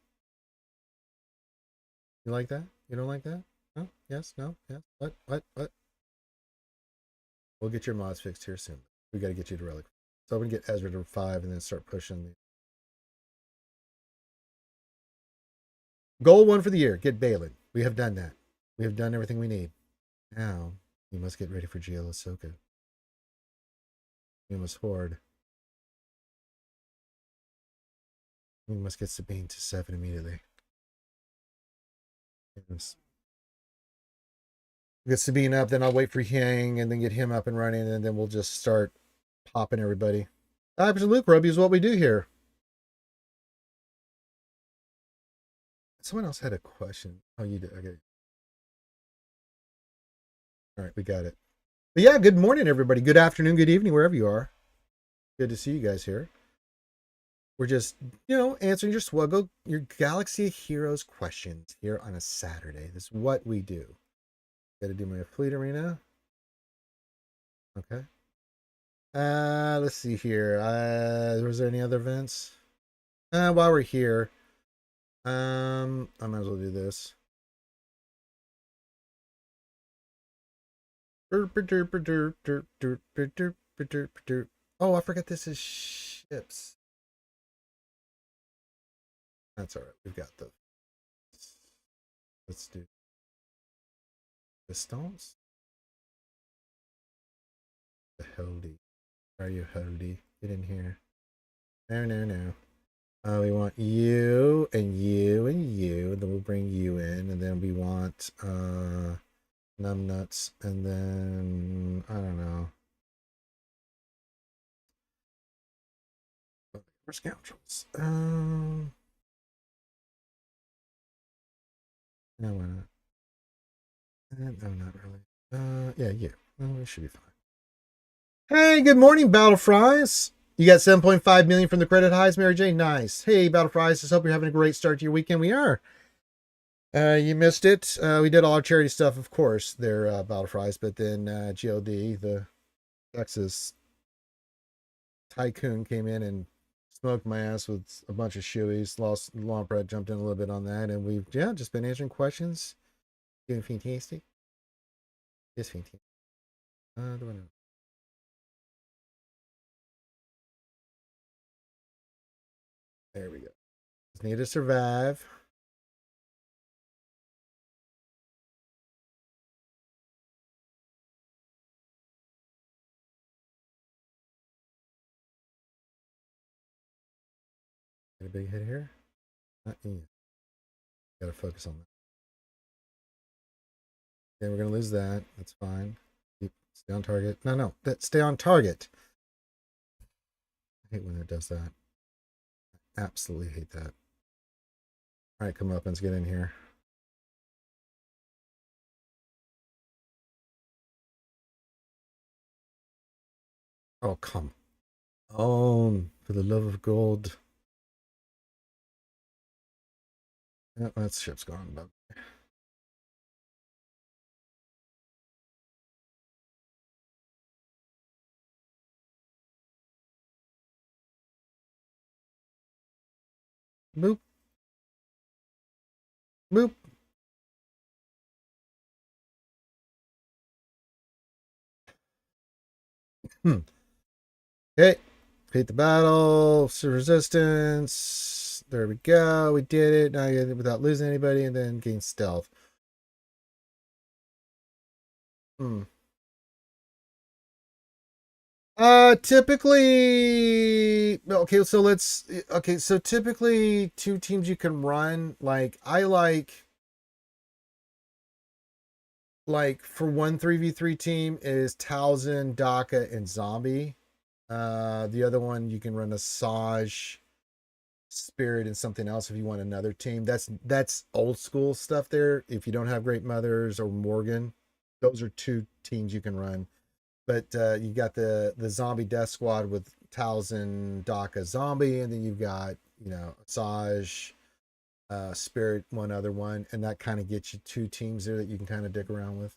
You like that? You don't like that? No? Yes? No? Yes? What? We'll get your mods fixed here soon. We got to get you to Relic. So I'm going to get Ezra to 5 and then start pushing the goal 1 for the year. Get Balin. We have done that. We have done everything we need. Now, you must get ready for GL Ahsoka. You must hoard. We must get Sabine to 7 immediately. Yes. Get Sabine up, then I'll wait for Yang and then get him up and running, and then we'll just start popping everybody. Absolute Rubby is what we do here. Someone else had a question. Oh, you did. Okay. All right, we got it. But yeah, good morning, everybody. Good afternoon, good evening, wherever you are. Good to see you guys here. We're just, answering your Galaxy Heroes questions here on a Saturday. This is what we do. Got to do my fleet arena. Okay. Let's see here. Was there any other events? While we're here, I might as well do this. Oh, I forgot this is ships. That's all right. We've got the. Let's do distance. The Hody. Where are you, Hody? Get in here. No. We want you and you and you, and then we'll bring you in, and then we want numbnuts, and then I don't know. We're scoundrels. No, why not? No, not really. Yeah, you. We should be fine. Hey, good morning, Battle Fries. You got 7.5 million from the credit highs, Mary Jane. Nice. Hey, Battle Fries. Just hope you're having a great start to your weekend. We are. You missed it. We did all our charity stuff, of course, there, Battle Fries, but then GLD, the Texas tycoon, came in and smoked my ass with a bunch of shoeies. Lost Law Brett jumped in a little bit on that, and we've just been answering questions. Doing fantastic. Just fantastic. Do I know? There we go. Just need to survive. Get a big hit here. Not yet. Gotta focus on that. Okay, we're gonna lose that. That's fine. Stay on target. No, stay on target. I hate when it does that. I absolutely hate that. All right, come up, let's get in here. Oh, come on, for the love of gold. Yeah, that ship's gone, but boop, boop. Okay, beat the battle, resistance. There we go. We did it. Now you get it without losing anybody, and then gain stealth. Typically, okay, so so typically two teams you can run. Like, I like for one 3v3 team is Towson, Daka, and Zombie. The other one you can run a Saj, Spirit, and something else if you want another team. That's old school stuff there. If you don't have Great Mothers or Morgan, those are two teams you can run. But you got the Zombie Death Squad with Towson, Daka, Zombie, and then you've got, Saj, Spirit, one other one, and that kind of gets you two teams there that you can kind of dick around with.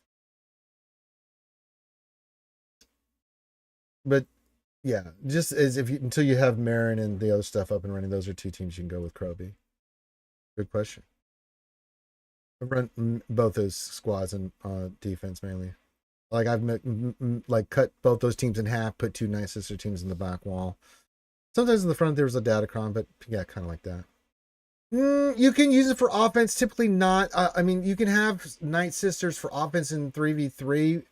But yeah, just as if you until you have Marin and the other stuff up and running, those are two teams you can go with. Kroby. Good question. I've run both those squads in defense mainly. Like, I've like cut both those teams in half, put two nice sister teams in the back wall. Sometimes in the front there's a Datacron, but yeah, kind of like that. You can use it for offense. Typically not. I mean, you can have Night Sisters for offense in 3v3.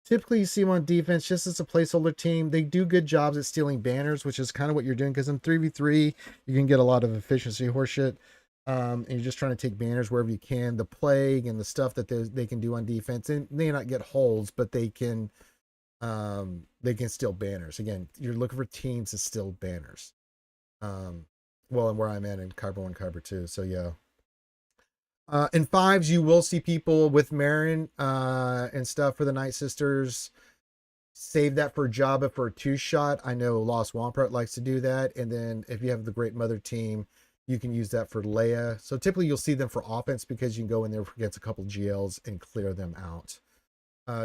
Typically, you see them on defense just as a placeholder team. They do good jobs at stealing banners, which is kind of what you're doing, because in 3v3, you can get a lot of efficiency horseshit. And you're just trying to take banners wherever you can. The plague and the stuff that they can do on defense, and they not get holds, but they can steal banners. Again, you're looking for teams to steal banners. Well, and where I'm at in Carver 1, Carver 2. So yeah. In fives, you will see people with Marin and stuff for the Night Sisters. Save that for Jabba for a 2-shot. I know Lost Wampart likes to do that. And then if you have the Great Mother team, you can use that for Leia. So typically you'll see them for offense because you can go in there against a couple GLs and clear them out.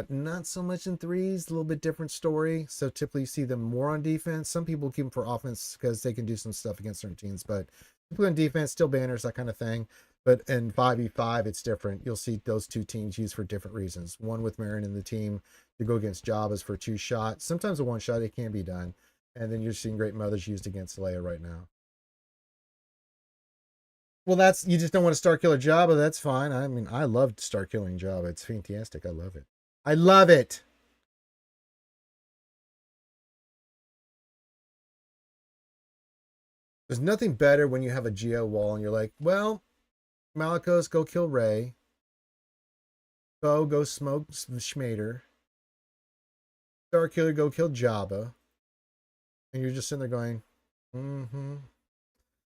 Not so much in threes, a little bit different story. So typically you see them more on defense. Some people keep them for offense because they can do some stuff against certain teams, but typically on defense, still banners, that kind of thing. But in 5v5, it's different. You'll see those two teams used for different reasons. One with Marin in the team to go against Jabba's for 2-shot. Sometimes a 1-shot, it can be done. And then you're seeing Great Mothers used against Leia right now. Well, you just don't want to start killer Jabba. That's fine. I mean, I love start killing Jabba. It's fantastic. I love it. I love it. There's nothing better when you have a Geo wall and you're like, well, Malicos, go kill Rey. Bo, go smoke Schmader. Star Killer, go kill Jabba. And you're just sitting there going, mm-hmm.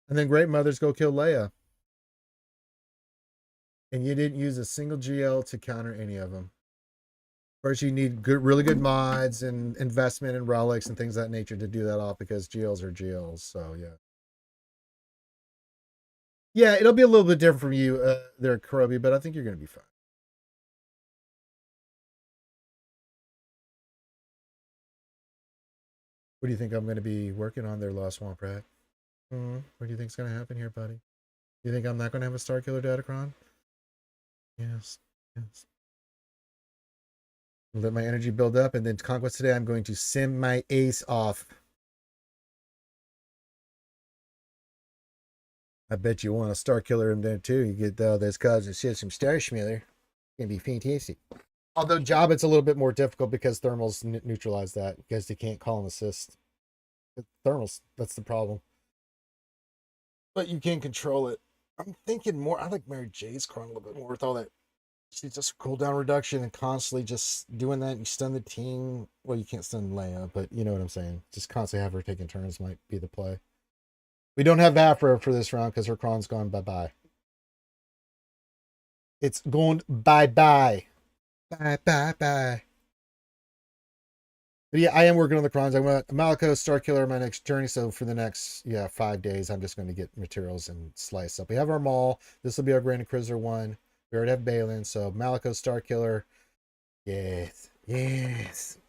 And then Great Mothers, go kill Leia. And you didn't use a single GL to counter any of them. First, you need really good mods and investment and relics and things of that nature to do that off, because GLs are GLs. So yeah. Yeah, it'll be a little bit different from you there, Karobi, but I think you're going to be fine. What do you think I'm going to be working on there, Lost Swamp Rat? What do you think's going to happen here, buddy? You think I'm not going to have a Star Killer Datacron? Yes. Let my energy build up, and then Conquest today, I'm going to sim my ace off. I bet you want a Star Killer in there too. You get those cards and shit, some Star Schmiller. It's going to be fantastic. Although Job, it's a little bit more difficult because thermals neutralize that, because they can't call an assist. Thermals, that's the problem. but you can't control it. I'm thinking more. I like Mary J's cron a little bit more with all that. She's just cooldown reduction and constantly just doing that. You stun the team. Well, you can't stun Leia, but you know what I'm saying. Just constantly have her taking turns might be the play. We don't have Vafra for this round because her cron's gone bye bye. It's going bye bye. Bye bye bye. But yeah, I am working on the crons. I want Malco Starkiller my next journey. So for the next 5 days, I'm just going to get materials and slice up. We have our Maul. This will be our Grand Inquisitor one. We already have Balin. So Malco Starkiller. Yes. Yes.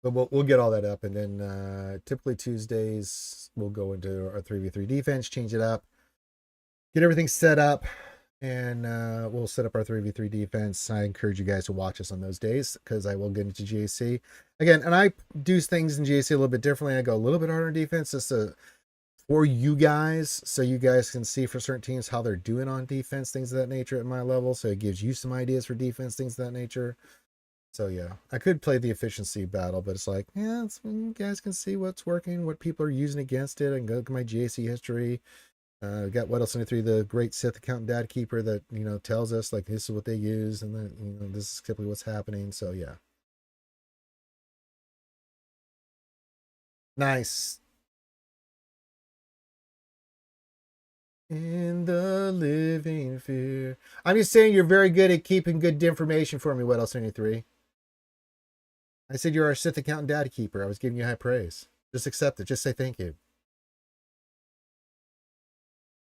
But we'll get all that up, and then typically Tuesdays we'll go into our 3v3 defense, change it up, get everything set up, and we'll set up our 3v3 defense. I encourage you guys to watch us on those days because I will get into GAC again, and I do things in GAC a little bit differently. I go a little bit harder on defense just for you guys, so you guys can see for certain teams how they're doing on defense, things of that nature at my level. So it gives you some ideas for defense, things of that nature. So yeah, I could play the efficiency battle, but it's like, yeah, you guys can see what's working, what people are using against it. I can go look at my GAC history. Got what else in 3, the great Sith account data keeper that tells us like this is what they use, and then this is typically what's happening. So yeah, nice. In the living fear. I'm just saying you're very good at keeping good information for me. What else in 3? I said you're our Sith account data keeper. I was giving you high praise. Just accept it. Just say thank you.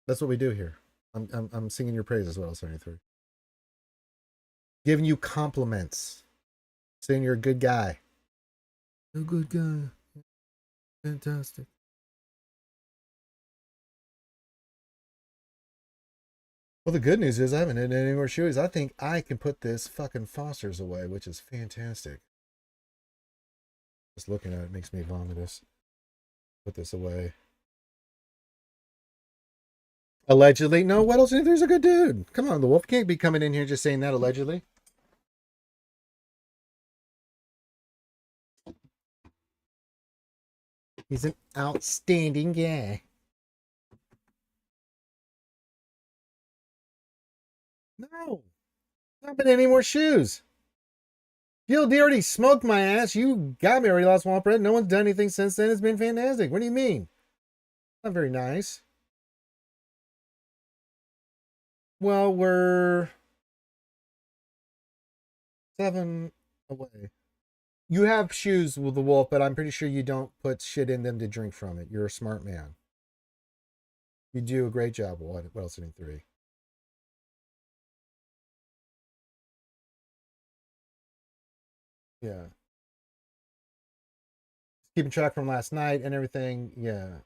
That's what we do here. I'm singing your praises. What else, 73? Giving you compliments, saying you're a good guy. A good guy. Fantastic. Well, the good news is I haven't had any more shoes. I think I can put this fucking Foster's away, which is fantastic. Just looking at it makes me vomitous. Put this away. Allegedly. No, what else? There's a good dude. Come on, the wolf can't be coming in here just saying that allegedly. He's an outstanding guy. No, not been any more shoes. Gil D already smoked my ass. You got me already, Lost Swamp Bread. No one's done anything since then. It's been fantastic. What do you mean? Not very nice. Well, we're 7 away. You have shoes with the wolf, but I'm pretty sure you don't put shit in them to drink from it. You're a smart man. You do a great job. What else in 3? Yeah. Keeping track from last night and everything. Yeah.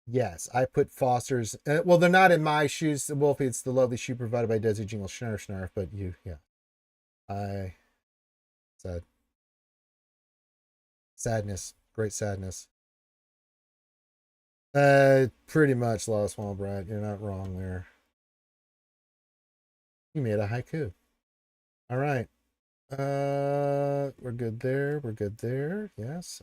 Yes, I put Foster's. Well, they're not in my shoes, Wolf. It's the lovely shoe provided by Desi Jingle Snarf Snarf. But yeah. I sad. Sadness. Great sadness. Pretty much, Lost Small Brat. You're not wrong there. You made a haiku. All right. We're good there. We're good there. Yes.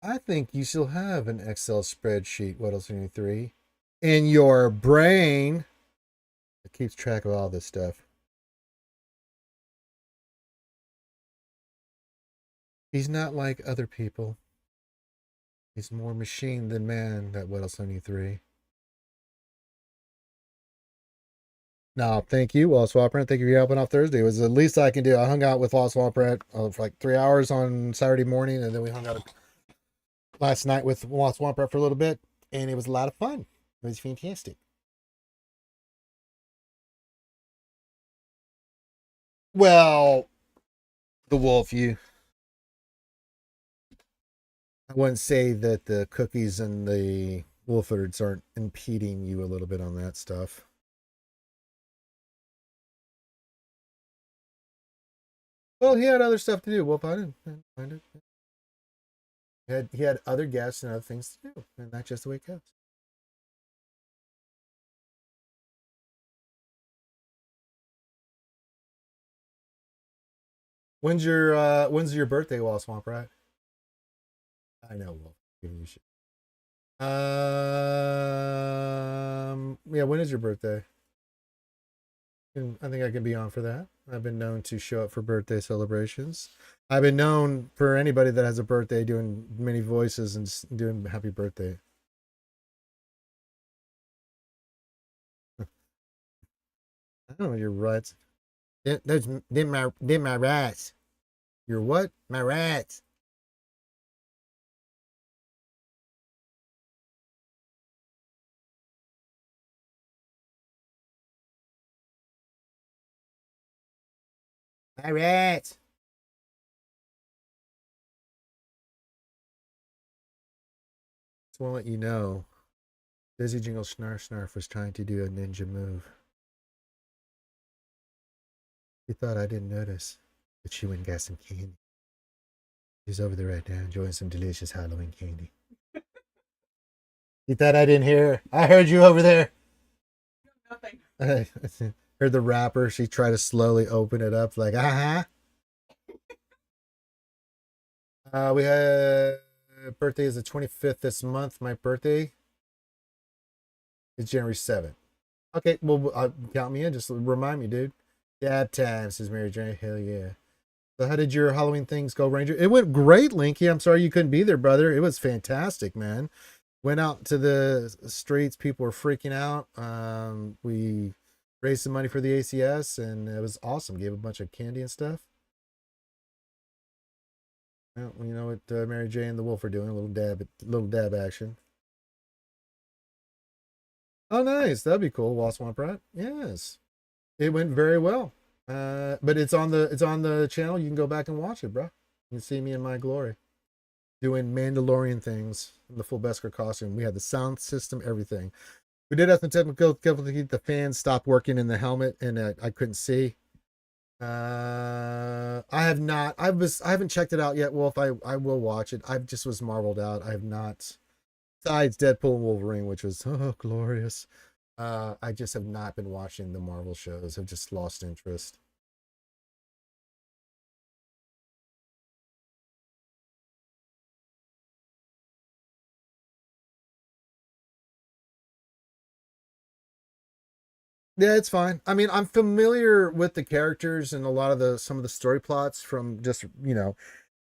I think you still have an Excel spreadsheet. What else? 3 in your brain. It keeps track of all this stuff. He's not like other people. He's more machine than man, that Weddle 73. No, thank you, Lost Swapper. Thank you for helping off Thursday. It was the least I can do. I hung out with Lost Swapper for like 3 hours on Saturday morning, and then we hung out last night with Lost Swapper for a little bit, and it was a lot of fun. It was fantastic. Well, the wolf, I wouldn't say that the cookies and the Wolfords aren't impeding you a little bit on that stuff. Well, he had other stuff to do. Wolf, I didn't mind it. He had other guests and other things to do, and that's just the way it goes. When's your birthday, Wall Swamp Rat? I know, Wolf. Giving you shit. Yeah, when is your birthday? I think I can be on for that. I've been known to show up for birthday celebrations. I've been known for anybody that has a birthday doing many voices and doing happy birthday. I don't know your ruts. They're my rats. Your what? My rats. My rats. Just want to let you know, Dizzy Jingle Snarf Snarf was trying to do a ninja move. He thought I didn't notice, but she went and got some candy. She's over there right now enjoying some delicious Halloween candy. You thought I didn't hear? I heard you over there. Nothing. Heard the rapper. She tried to slowly open it up, like, uh huh. We had birthday is the 25th this month. My birthday is January 7th. Okay, well, count me in. Just remind me, dude. Dab time, says Mary Jane. Hell yeah. So, how did your Halloween things go, Ranger? It went great, Linky. I'm sorry you couldn't be there, brother. It was fantastic, man. Went out to the streets. People were freaking out. We raised some money for the ACS, and it was awesome. Gave a bunch of candy and stuff. Well, you know what Mary Jane and the Wolf are doing? A little dab action. Oh, nice. That'd be cool. Wall Swamp Rat. Yes, it went very well. But it's on the channel. You can go back and watch it, bro. You can see me in my glory doing Mandalorian things in the full Beskar costume. We had the sound system, everything. We did have some technical difficulty. The fans stopped working in the helmet, and I couldn't see. I have not. I haven't checked it out yet, Wolf. I will watch it. I just was marveled out. I have not. Besides Deadpool and Wolverine, which was glorious. I just have not been watching the Marvel shows. I've just lost interest. Yeah, it's fine. I mean, I'm familiar with the characters and a lot of the some of the story plots from just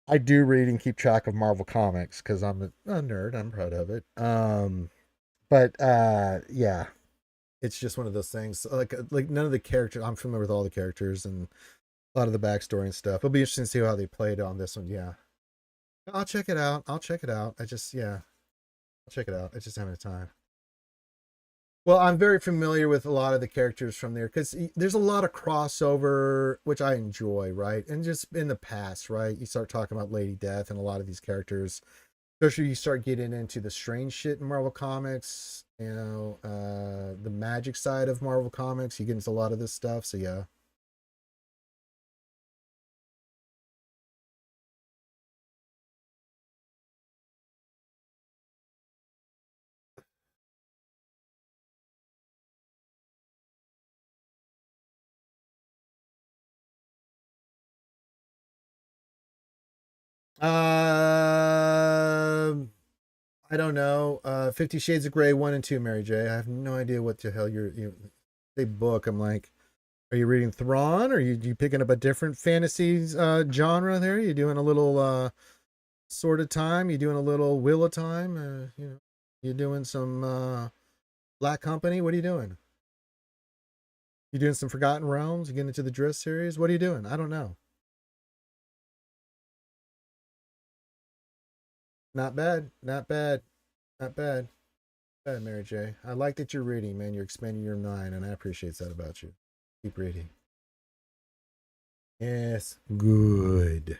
I do read and keep track of Marvel comics because I'm a nerd. I'm proud of it. But yeah, it's just one of those things. Like none of the characters. I'm familiar with all the characters and a lot of the backstory and stuff. It'll be interesting to see how they played on this one. Yeah, I'll check it out. I'll check it out. I'll check it out. I just haven't had time. Well, I'm very familiar with a lot of the characters from there because there's a lot of crossover, which I enjoy, right? And just in the past, right? You start talking about Lady Death and a lot of these characters, especially you start getting into the strange shit in Marvel Comics, the magic side of Marvel Comics. You get into a lot of this stuff. So, yeah. Um, I don't know. 50 Shades of Grey 1 and 2, Mary J. I have no idea what the hell they book. I'm like, are you reading Thrawn? Or are you picking up a different fantasy genre there? You doing a little Sword of Time? You doing a little Wheel of Time? You doing some Black Company? What are you doing? You doing some Forgotten Realms? You getting into the Drift series? What are you doing? I don't know. Not bad. Not bad. Not bad. Bad, Mary J. I like that you're reading, man. You're expanding your mind, and I appreciate that about you. Keep reading. Yes. Good.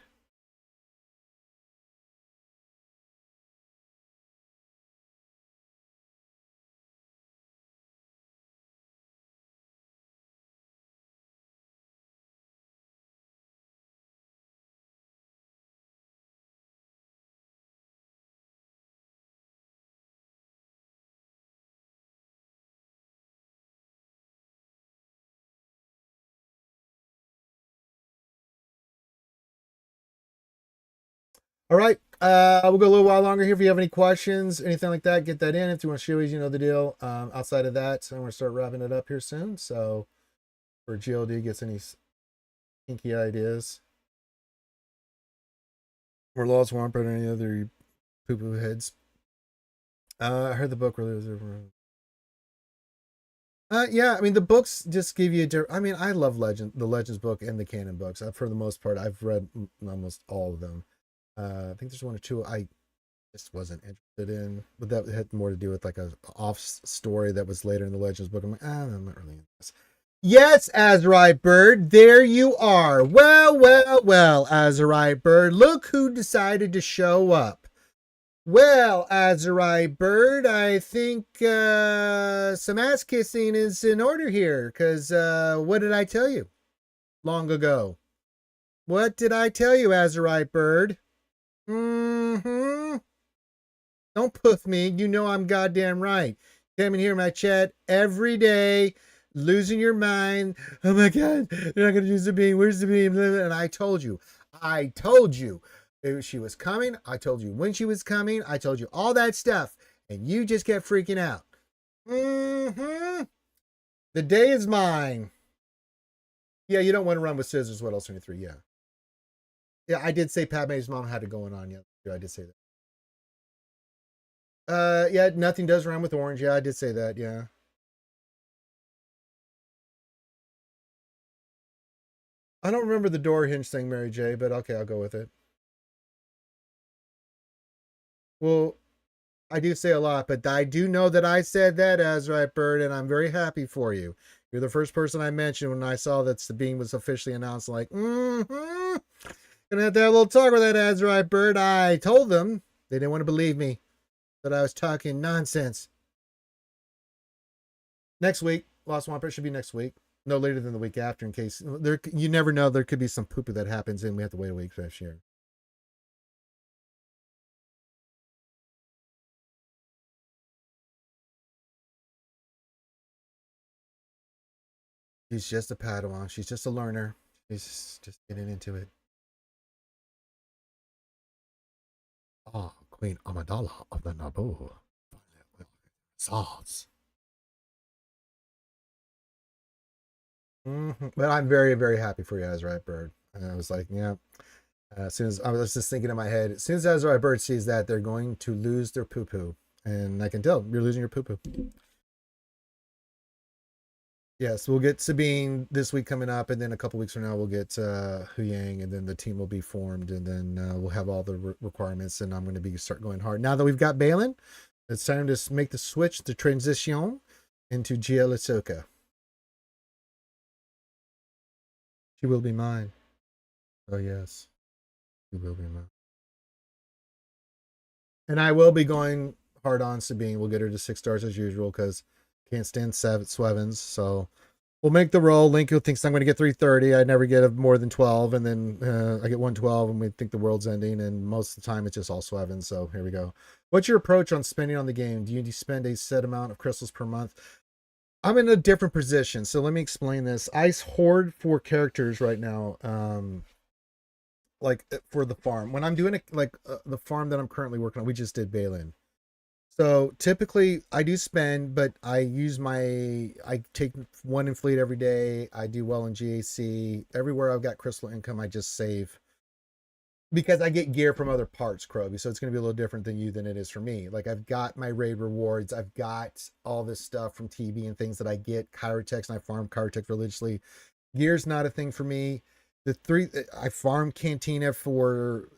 All right. We'll go a little while longer here. If you have any questions, anything like that, get that in. If you want to show us, you know the deal. Outside of that, I'm going to start wrapping it up here soon. So, for GLD gets any kinky ideas or Laws Swamp or any other poo poo heads, I heard the book really was over. Yeah, I mean the books just give you. I mean, I love the Legends book and the canon books. For the most part, I've read almost all of them. I think there's one or two I just wasn't interested in, but that had more to do with like a off story that was later in the Legends book. I'm like, I'm not really into this. Yes, Azurite Bird, there you are. Well, well, well, Azurite Bird, look who decided to show up. Well, Azurite Bird, I think some ass kissing is in order here, because what did I tell you long ago? What did I tell you, Azurite Bird? Mm-hmm. Don't poof me. You know I'm goddamn right. Coming here in my chat every day, losing your mind. Oh my God, they're not going to use the beam. Where's the beam? And I told you. She was coming. I told you when she was coming. I told you all that stuff. And you just kept freaking out. Mm-hmm. The day is mine. Yeah, you don't want to run with scissors. What else? 23. Yeah. Yeah, I did say Padme's mom had it going on. Yeah, I did say that. Yeah, nothing does rhyme with orange. Yeah, I did say that. Yeah. I don't remember the door hinge thing, Mary J, but okay, I'll go with it. Well, I do say a lot, but I do know that I said that, Azurite Bird, and I'm very happy for you. You're the first person I mentioned when I saw that Sabine was officially announced. Like, gonna have to have a little talk with that Azurite Bird. I told them they didn't want to believe me that I was talking nonsense. Next week, Lost Swamper should be next week. No later than the week after, in case there. You never know. There could be some poo poo that happens, and we have to wait a week for that year. She's just a Padawan. She's just a learner. She's just getting into it. Ah, Queen Amidala of the Naboo. Sauce. But I'm very, very happy for you, Azurite Bird. And I was like, yeah. As soon as I was just thinking in my head, as soon as Azurite Bird sees that, they're going to lose their poo poo. And I can tell you're losing your poo poo. Yes, we'll get Sabine this week coming up, and then a couple weeks from now we'll get Hu Yang, and then the team will be formed, and then we'll have all the requirements, and I'm going to be start going hard. Now that we've got Balin, it's time to make the switch, the transition into GL Ahsoka. She will be mine. Oh yes, she will be mine. And I will be going hard on Sabine. We'll get her to 6 stars as usual because can't stand Swevens. So we'll make the roll. Linko thinks I'm going to get 330. I never get more than 12, and then I get 112, and we think the world's ending. And most of the time, it's just all Swevens. So here we go. What's your approach on spending on the game? Do you spend a set amount of crystals per month? I'm in a different position, so let me explain this. I hoard for characters right now. Like for the farm. When I'm doing it, like the farm that I'm currently working on, we just did Balin. So typically I do spend, but I take one in fleet every day. I do well in GAC. Everywhere I've got crystal income, I just save because I get gear from other parts, Kroby. So it's going to be a little different than you than it is for me. Like I've got my raid rewards. I've got all this stuff from TB and things that I get. Kyrotex, and I farm Kyrotex religiously. Gear's not a thing for me. I farm Cantina for,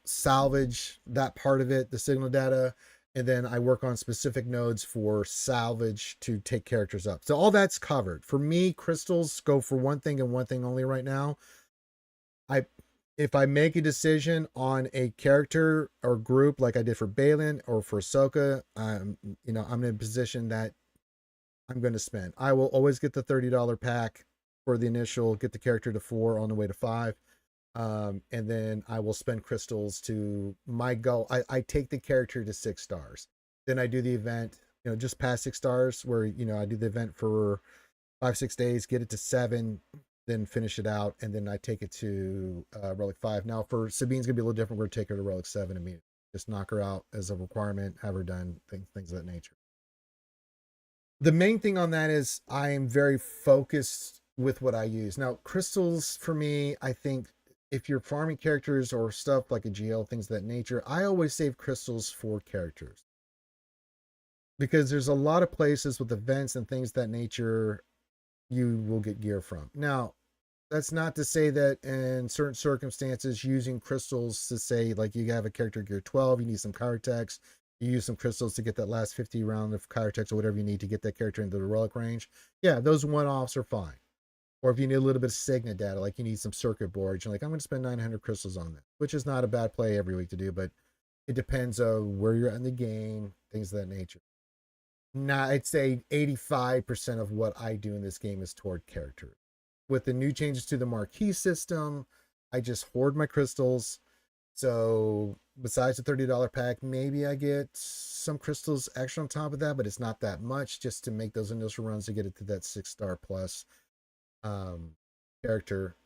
salvage, that part of it, the signal data, and then I work on specific nodes for salvage to take characters up. So all that's covered. For me, crystals go for one thing and one thing only right now. If I make a decision on a character or group like I did for Balin or for Ahsoka, I'm in a position that I'm going to spend. I will always get the $30 pack for the initial, get the character to 4 on the way to 5. And then I will spend crystals to my goal. I take the character to 6 stars. Then I do the event, just past 6 stars where, I do the event for 5-6 days, get it to 7, then finish it out, and then I take it to Relic 5. Now for Sabine's gonna be a little different. We're gonna take her to Relic 7 immediately. Just knock her out as a requirement, have her done, things of that nature. The main thing on that is I am very focused with what I use. Now, crystals for me, I think if you're farming characters or stuff like a GL, things of that nature, I always save crystals for characters because there's a lot of places with events and things of that nature you will get gear from. Now, that's not to say that in certain circumstances, using crystals to say, like, you have a character gear 12, you need some Chirotex, you use some crystals to get that last 50 round of Chirotex or whatever you need to get that character into the relic range. Yeah, those one-offs are fine. Or if you need a little bit of Signet data, like you need some circuit boards, you're like, I'm going to spend 900 crystals on that, which is not a bad play every week to do, but it depends on where you're at in the game, things of that nature. Now, I'd say 85% of what I do in this game is toward characters. With the new changes to the marquee system, I just hoard my crystals. So besides the $30 pack, maybe I get some crystals extra on top of that, but it's not that much just to make those initial runs to get it to that 6-star plus character.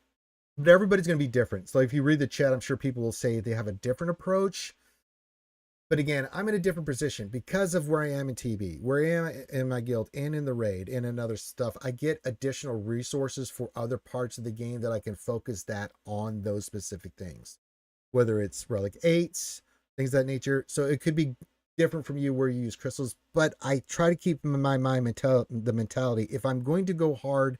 But everybody's going to be different. So if you read the chat, I'm sure people will say they have a different approach. But again, I'm in a different position because of where I am in TB, where I am in my guild and in the raid and in other stuff. I get additional resources for other parts of the game that I can focus that on those specific things, whether it's relic 8s, things of that nature. So it could be different from you where you use crystals, but I try to keep in my mind the mentality. If I'm going to go hard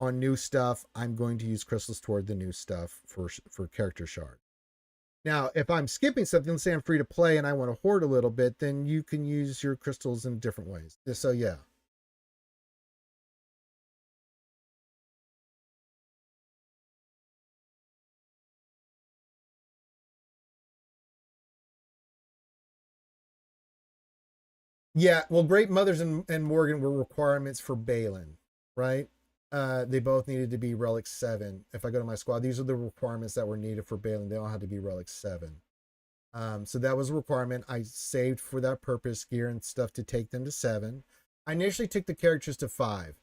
on new stuff, I'm going to use crystals toward the new stuff for character shard. Now, if I'm skipping something, let's say I'm free to play and I want to hoard a little bit, then you can use your crystals in different ways. So yeah. Yeah, well, Great Mothers and Morgan were requirements for Balin, right? They both needed to be Relic 7. If I go to my squad, these are the requirements that were needed for Balin. They all had to be Relic 7. So that was a requirement. I saved for that purpose gear and stuff to take them to 7. I initially took the characters to 5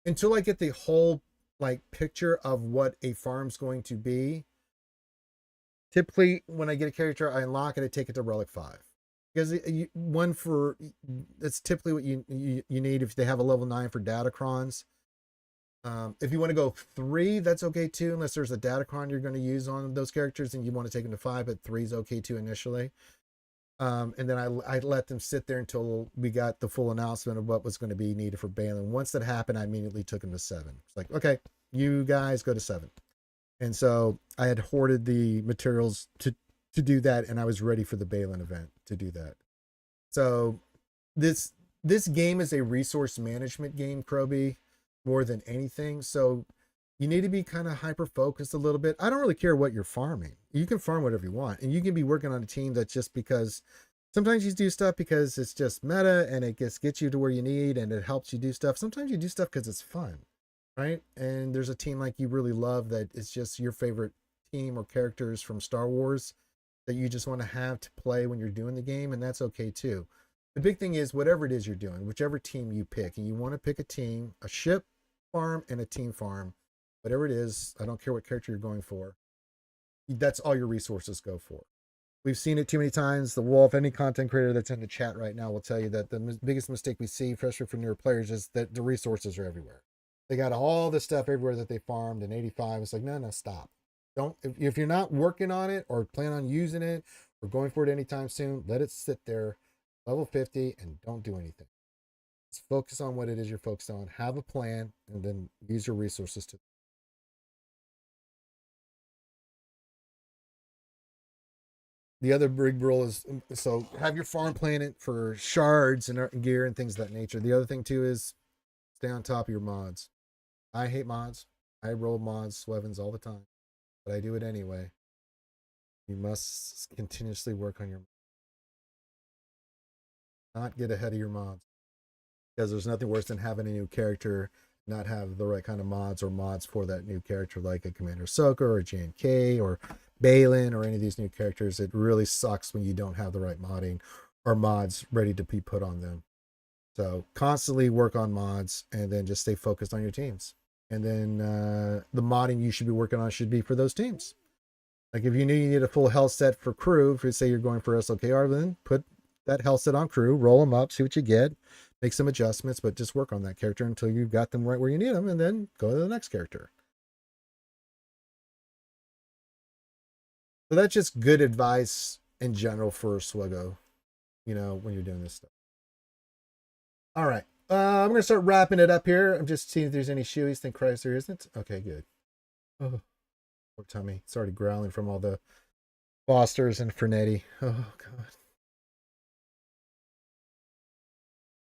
until I get the whole like picture of what a farm's going to be. Typically, when I get a character, I unlock it, I take it to Relic 5 because one for that's typically what you need if they have a level 9 for Datacrons. If you want to go 3, that's okay too, unless there's a Datacron you're going to use on those characters and you want to take them to 5, but 3 is okay too initially. And then I let them sit there until we got the full announcement of what was going to be needed for Balin. Once that happened, I immediately took them to 7. It's like, okay, you guys go to 7. And so I had hoarded the materials to do that, and I was ready for the Balin event to do that. So this game is a resource management game, Kroby, more than anything. So you need to be kind of hyper focused a little bit. I don't really care what you're farming. You can farm whatever you want, and you can be working on a team that's just because sometimes you do stuff because it's just meta and it gets you to where you need and it helps you do stuff. Sometimes you do stuff because it's fun, right? And there's a team like you really love that it's just your favorite team or characters from Star Wars that you just want to have to play when you're doing the game, and that's okay too. The big thing is whatever it is you're doing, whichever team you pick, and you want to pick a team, a ship farm and a team farm, whatever it is, I don't care what character you're going for, that's all your resources go for. We've seen it too many times. The Wolf, any content creator that's in the chat right now will tell you that the biggest mistake we see, especially for newer players, is that the resources are everywhere. They got all the stuff everywhere that they farmed in 85. It's like, no, stop. Don't, if you're not working on it or plan on using it or going for it anytime soon, let it sit there, level 50, and don't do anything. Just focus on what it is you're focused on. Have a plan, and then use your resources to. The other big rule is so have your farm planet for shards and gear and things of that nature. The other thing too is stay on top of your mods. I hate mods. I roll mods, Swevens all the time, but I do it anyway. You must continuously work on your, not get ahead of your mods, because there's nothing worse than having a new character not have the right kind of mods or mods for that new character, like a Commander Ahsoka or a JNK or Balin or any of these new characters. It really sucks when you don't have the right modding or mods ready to be put on them. So constantly work on mods and then just stay focused on your teams. And then the modding you should be working on should be for those teams. Like if you knew you need a full health set for crew, if you say you're going for SLKR, then put that health set on crew, roll them up, see what you get, make some adjustments, but just work on that character until you've got them right where you need them, and then go to the next character. So that's just good advice in general for SWGOH, you know, when you're doing this stuff. All right. I'm going to start wrapping it up here. I'm just seeing if there's any shoeies. Think Christ there isn't. Okay, good. Oh, poor tummy. It's already growling from all the Fosters and Fernetti. Oh, God.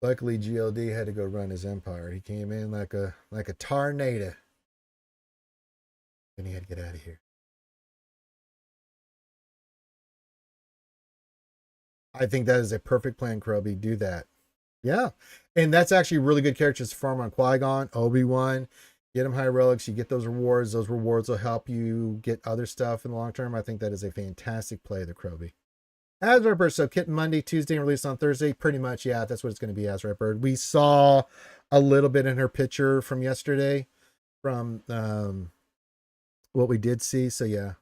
Luckily, GLD had to go run his empire. He came in like a tornado. Then he had to get out of here. I think that is a perfect plan, Krubby. Do that. Yeah. And that's actually really good characters to farm on Qui-Gon, Obi-Wan. Get them high relics. You get those rewards. Those rewards will help you get other stuff in the long term. I think that is a fantastic play, the Krubby. Azrael Bird. So kit Monday, Tuesday, and released on Thursday. Pretty much, yeah, that's what it's going to be, Azrael Bird. We saw a little bit in her picture from yesterday from what we did see. So, yeah.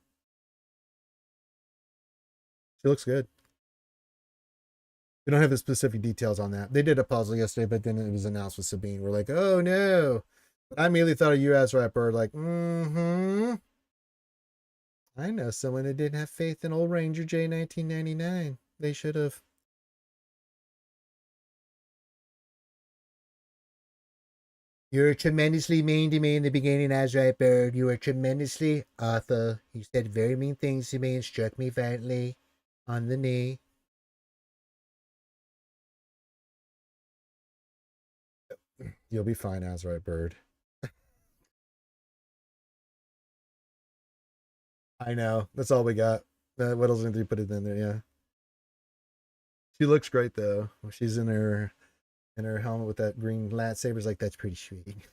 She looks good. We don't have the specific details on that. They did a puzzle yesterday, but then it was announced with Sabine. We're like, oh no. I immediately thought of you, Azrael Bird, like, I know someone that didn't have faith in old Ranger J 1999. They should have. You were tremendously mean to me in the beginning, Azrael Bird. You were tremendously awful. You said very mean things to me and struck me violently on the knee. You'll be fine, Azrael Bird. I know. That's all we got. What else did you put it in there? Yeah. She looks great though. She's in her helmet with that green lightsabers. Like that's pretty sweet.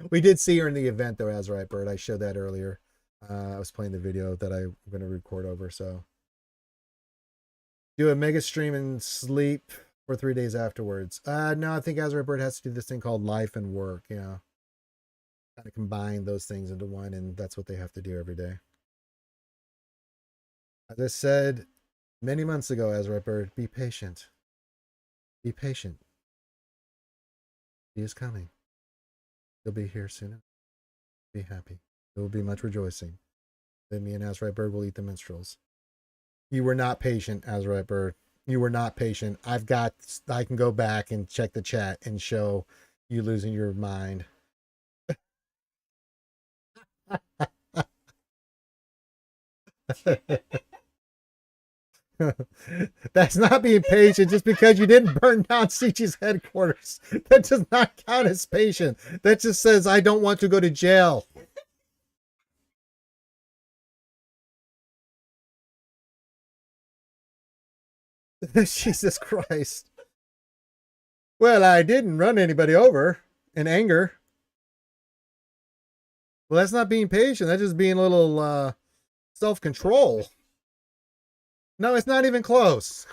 We did see her in the event though, Azrael Bird. I showed that earlier. I was playing the video that I'm going to record over. So do a mega stream and sleep for 3 days afterwards. No, I think Azrael Bird has to do this thing called life and work. You know, kind of combine those things into one, and that's what they have to do every day. As I said many months ago, Azrael Bird, be patient. Be patient. He is coming. He'll be here soon. Be happy. There will be much rejoicing. Then me and Azrael Bird will eat the minstrels. You were not patient, Azrael Bird. You were not patient. I can go back and check the chat and show you losing your mind. That's not being patient just because you didn't burn down CG's headquarters. That does not count as patient. That just says, I don't want to go to jail. Jesus Christ. Well, I didn't run anybody over in anger. Well, that's not being patient. That's just being a little self-control. No, it's not even close.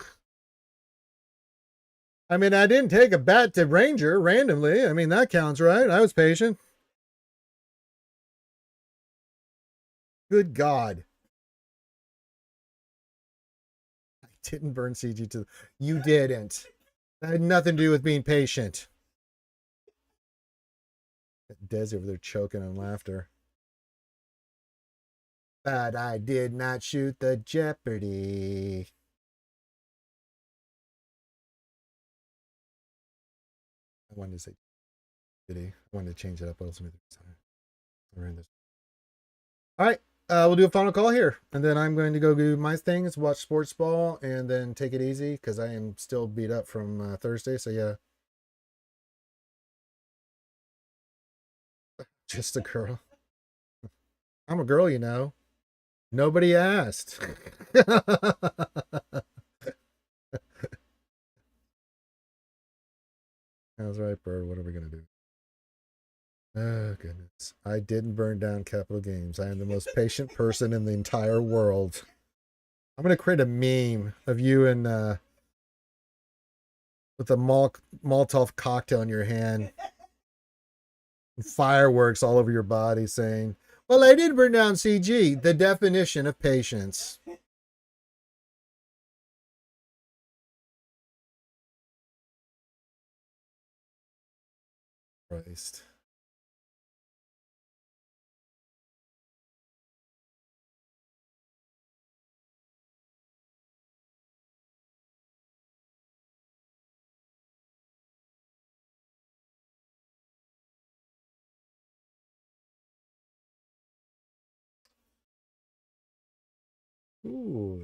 I mean, I didn't take a bat to Ranger randomly. I mean, that counts, right? I was patient. Good God. I didn't burn CG to... You didn't. That had nothing to do with being patient. Desi over there choking on laughter. But I did not shoot the Jeopardy. I wanted to say Jeopardy. I wanted to change it up. What else am I doing? All right. We'll do a final call here. And then I'm going to go do my things, watch sports ball, and then take it easy because I am still beat up from Thursday. So, yeah. Just a girl. I'm a girl, you know. Nobody asked. That's right, Bird. What are we going to do? Oh, goodness. I didn't burn down Capital Games. I am the most patient person in the entire world. I'm going to create a meme of you and with a Molotov cocktail in your hand. Fireworks all over your body saying, well, I did burn down CG, the definition of patience. Christ. Ooh.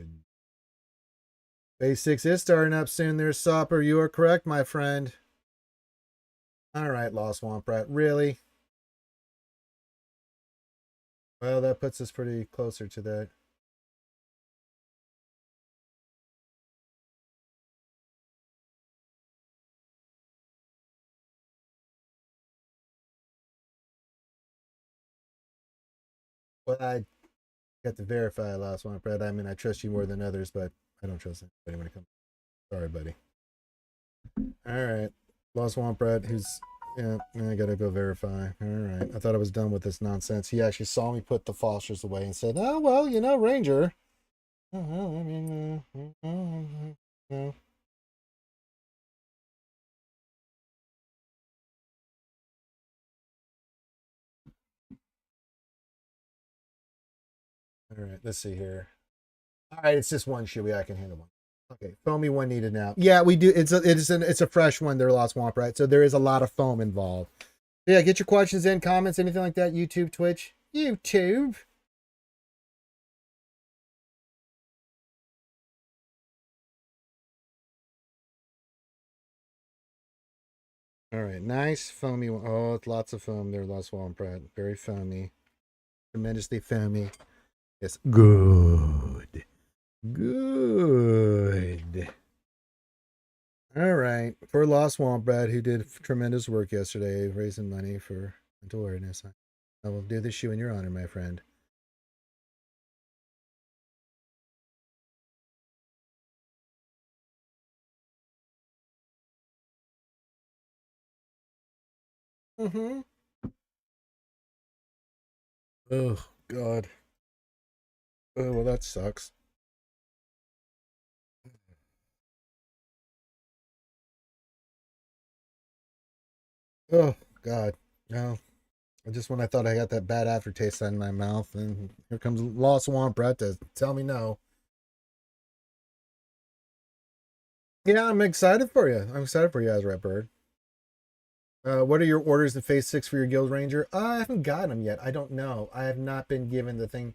Phase 6 is starting up soon there, Sopper. You are correct, my friend. All right, Lost Swamp Rat. Really? Well, that puts us pretty closer to that. Well, I got to verify Lost Swamp Rat. I mean, I trust you more than others, but I don't trust anybody when it comes. Sorry, buddy. All right. Lost Swamp Rat, who's... Yeah, I gotta go verify. All right. I thought I was done with this nonsense. He actually saw me put the Fosters away and said, oh, well, you know, Ranger. Oh, well, I mean, no. All right, let's see here. All right, it's just one shoey. I can handle one. Okay, foamy one needed now. Yeah, we do. It's a fresh one. They're Lost Swamp, right? So there is a lot of foam involved. Yeah, get your questions in, comments, anything like that. YouTube, Twitch, YouTube. All right, nice foamy one. Oh, it's lots of foam there, Lost Swamp Rat. Very foamy, tremendously foamy. Yes, good, good. All right, for Lost Swamp Rat, who did tremendous work yesterday, raising money for mental awareness. I will do this shoe in your honor, my friend. Mm-hmm. Oh, God. Oh, well, that sucks. Oh, God. No. Just when I thought I got that bad aftertaste in my mouth, and here comes Lost Swamp Rat to tell me no. Yeah, I'm excited for you. I'm excited for you, Azrat Bird. What are your orders in Phase 6 for your Guild Ranger? I haven't gotten them yet. I don't know. I have not been given the thing.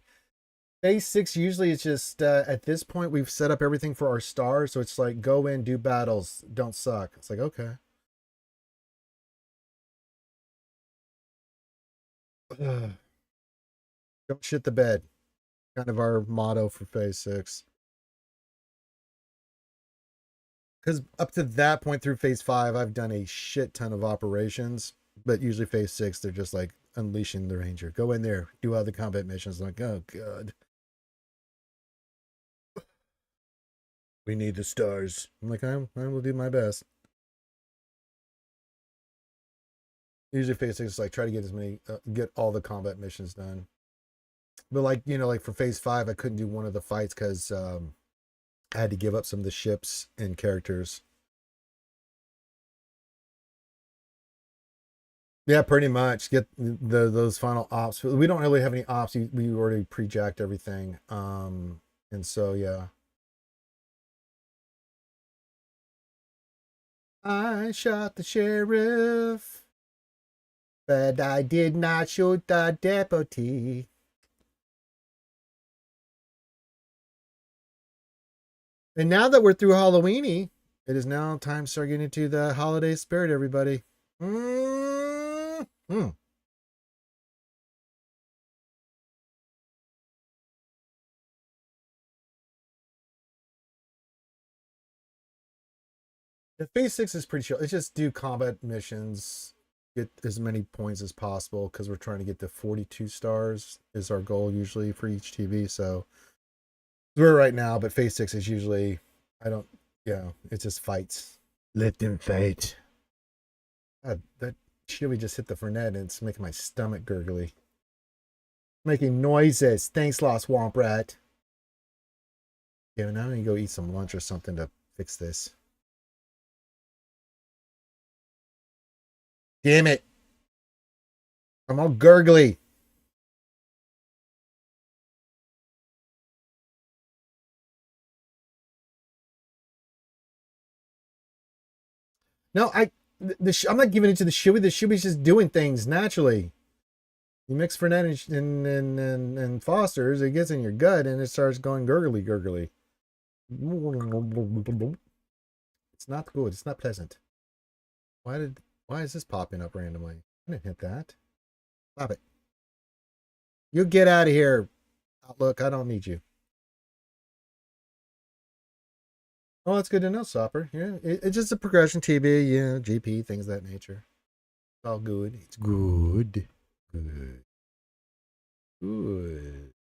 Phase 6 usually it's just, at this point, we've set up everything for our stars, so it's like, go in, do battles, don't suck. It's like, okay. Don't shit the bed. Kind of our motto for Phase 6. Because up to that point through Phase 5, I've done a shit ton of operations, but usually Phase 6, they're just like unleashing the Ranger. Go in there, do all the combat missions. I'm like, oh, God. We need the stars. I'm like, I will do my best. Usually Phase 6 is like, try to get as many, get all the combat missions done. But like, you know, like for Phase 5, I couldn't do one of the fights because I had to give up some of the ships and characters. Yeah, pretty much. Get those final ops. We don't really have any ops. We already pre-jacked everything. And so yeah. I shot the sheriff, but I did not shoot the deputy. And now that we're through Halloweeny, it is now time to start getting into the holiday spirit, everybody. Mm-hmm. The Phase 6 is pretty chill. It's just do combat missions, get as many points as possible because we're trying to get to 42 stars is our goal usually for each TV. So we're right now, but Phase 6 is usually, I don't, it's just fights. Let them fight. God, that Should we just hit the Fernet and it's making my stomach gurgly? Making noises. Thanks, Lost Womp Rat. Yeah, now I need to go eat some lunch or something to fix this. Damn it. I'm all gurgly. No, I'm not giving it to the shoey. The shoey's just doing things naturally. You mix Fernet and Foster's, it gets in your gut and it starts going gurgly, gurgly. It's not good. It's not pleasant. Why is this popping up randomly? I didn't hit that. Stop it. You get out of here, Outlook. I don't need you. Oh, that's good to know, Sopper. Yeah, it's just a progression TB, yeah, GP, things of that nature. It's all good. It's good. Good. Good.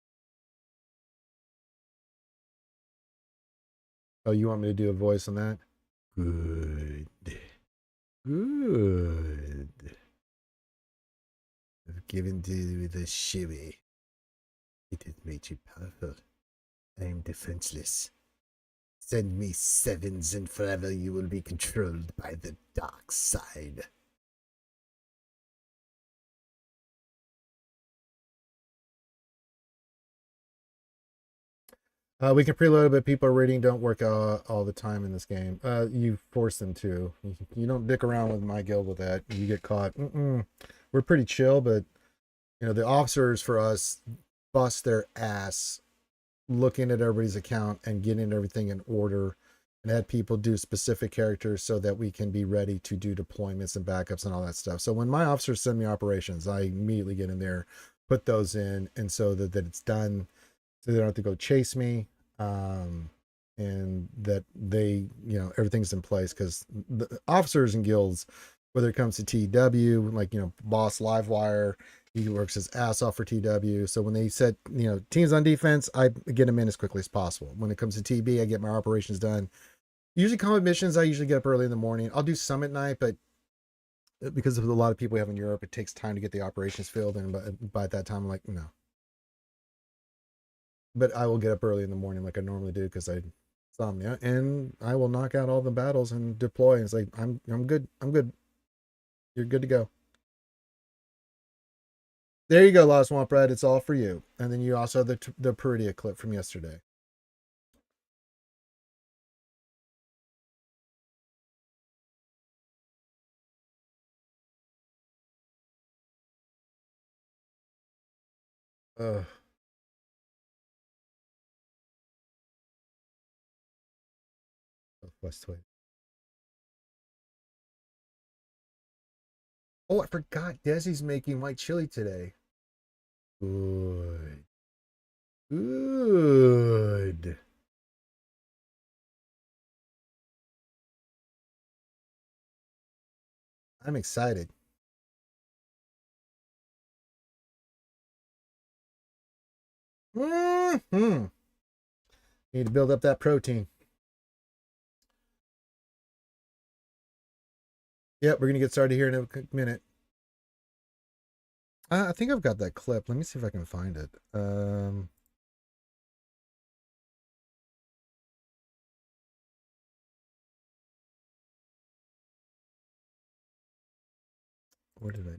Oh, you want me to do a voice on that? Good. Good. I've given to you the shibby. It has made you powerful. I am defenseless. Send me sevens and forever you will be controlled by the dark side. We can preload, but people reading don't work all the time in this game. You force them to. You don't dick around with my guild with that. You get caught. We're pretty chill, but you know the officers for us bust their ass looking at everybody's account and getting everything in order, and had people do specific characters so that we can be ready to do deployments and backups and all that stuff. So when my officers send me operations, I immediately get in there, put those in, and so that it's done, so they don't have to go chase me. And that they, you know, everything's in place, because the officers and guilds, whether it comes to TW, like, you know, Boss Livewire, he works his ass off for TW. So when they set, you know, teams on defense, I get them in as quickly as possible. When it comes to TB, I get my operations done. Usually combat missions, I usually get up early in the morning. I'll do some at night, but because of a lot of people we have in Europe, it takes time to get the operations filled. And by that time, I'm like, no. But I will get up early in the morning like I normally do, because I insomnia, and I will knock out all the battles and deploy. And it's like, I'm good. I'm good. You're good to go. There you go, Lost Swamp Rat. It's all for you. And then you also have the Peridia clip from yesterday. West Twin. Oh, I forgot. Desi's making white chili today. Good. Good. I'm excited. Mm-hmm. Need to build up that protein. Yep, we're going to get started here in a minute. I think I've got that clip. Let me see if I can find it. Where did I?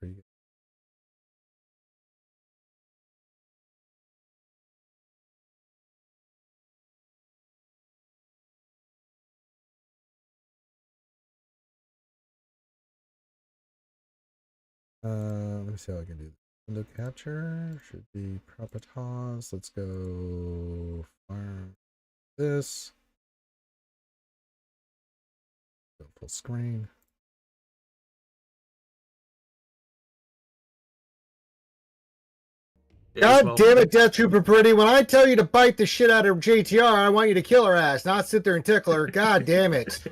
There you go. Let me see how I can do this. Window capture should be properties. Let's go farm this. Go full screen. God damn it, Death Trooper Pretty. When I tell you to bite the shit out of JTR, I want you to kill her ass, not sit there and tickle her. God damn it.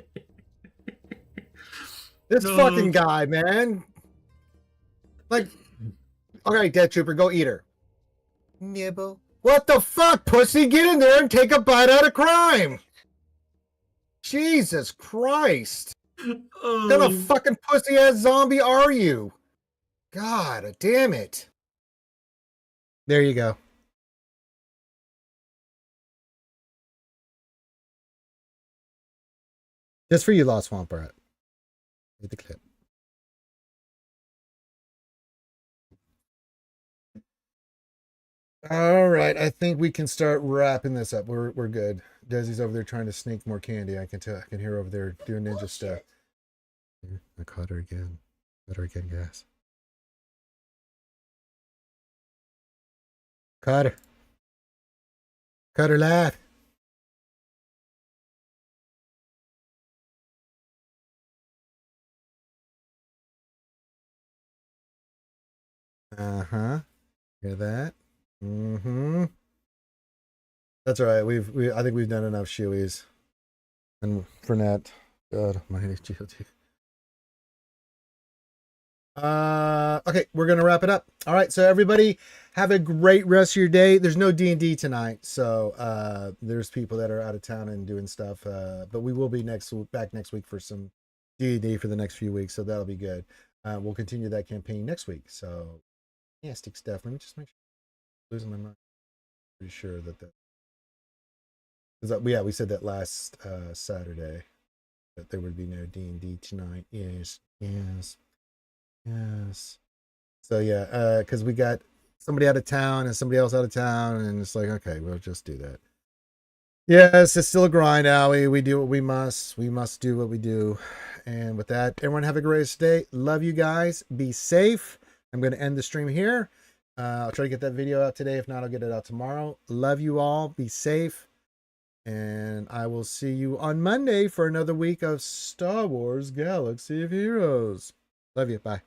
This fucking guy, man. Like, Okay, Death Trooper, go eat her. Nibble. What the fuck, pussy? Get in there and take a bite out of crime. Jesus Christ. What kind of fucking pussy ass zombie are you? God damn it. There you go. Just for you, Lost Swamp Rat. Read the clip. All right, I think we can start wrapping this up. We're good. Desi's over there trying to sneak more candy. I can tell. I can hear over there doing ninja stuff. I caught her again. Caught her again, guys. Caught her. Caught her lad. Uh-huh. Hear that? Mm-hmm. That's all right. I think we've done enough shoeies. And Fernet. God, my GLT. Okay, we're gonna wrap it up. All right, so everybody have a great rest of your day. There's no D&D tonight, so there's people that are out of town and doing stuff. But we will be back next week for some D&D for the next few weeks, so that'll be good. We'll continue that campaign next week. So yeah, stick stuff. Let me just make sure I'm losing my mind. Pretty sure that yeah, we said that last Saturday that there would be no D&D tonight. Yes. So yeah, because we got somebody out of town and somebody else out of town, and it's like, okay, we'll just do that. Yes, it's still a grind, Allie. We do what we must. We must do what we do. And with that, everyone have a great day. Love you guys. Be safe. I'm going to end the stream here. I'll try to get that video out today. If not, I'll get it out tomorrow. Love you all. Be safe. And I will see you on Monday for another week of Star Wars Galaxy of Heroes. Love you. Bye.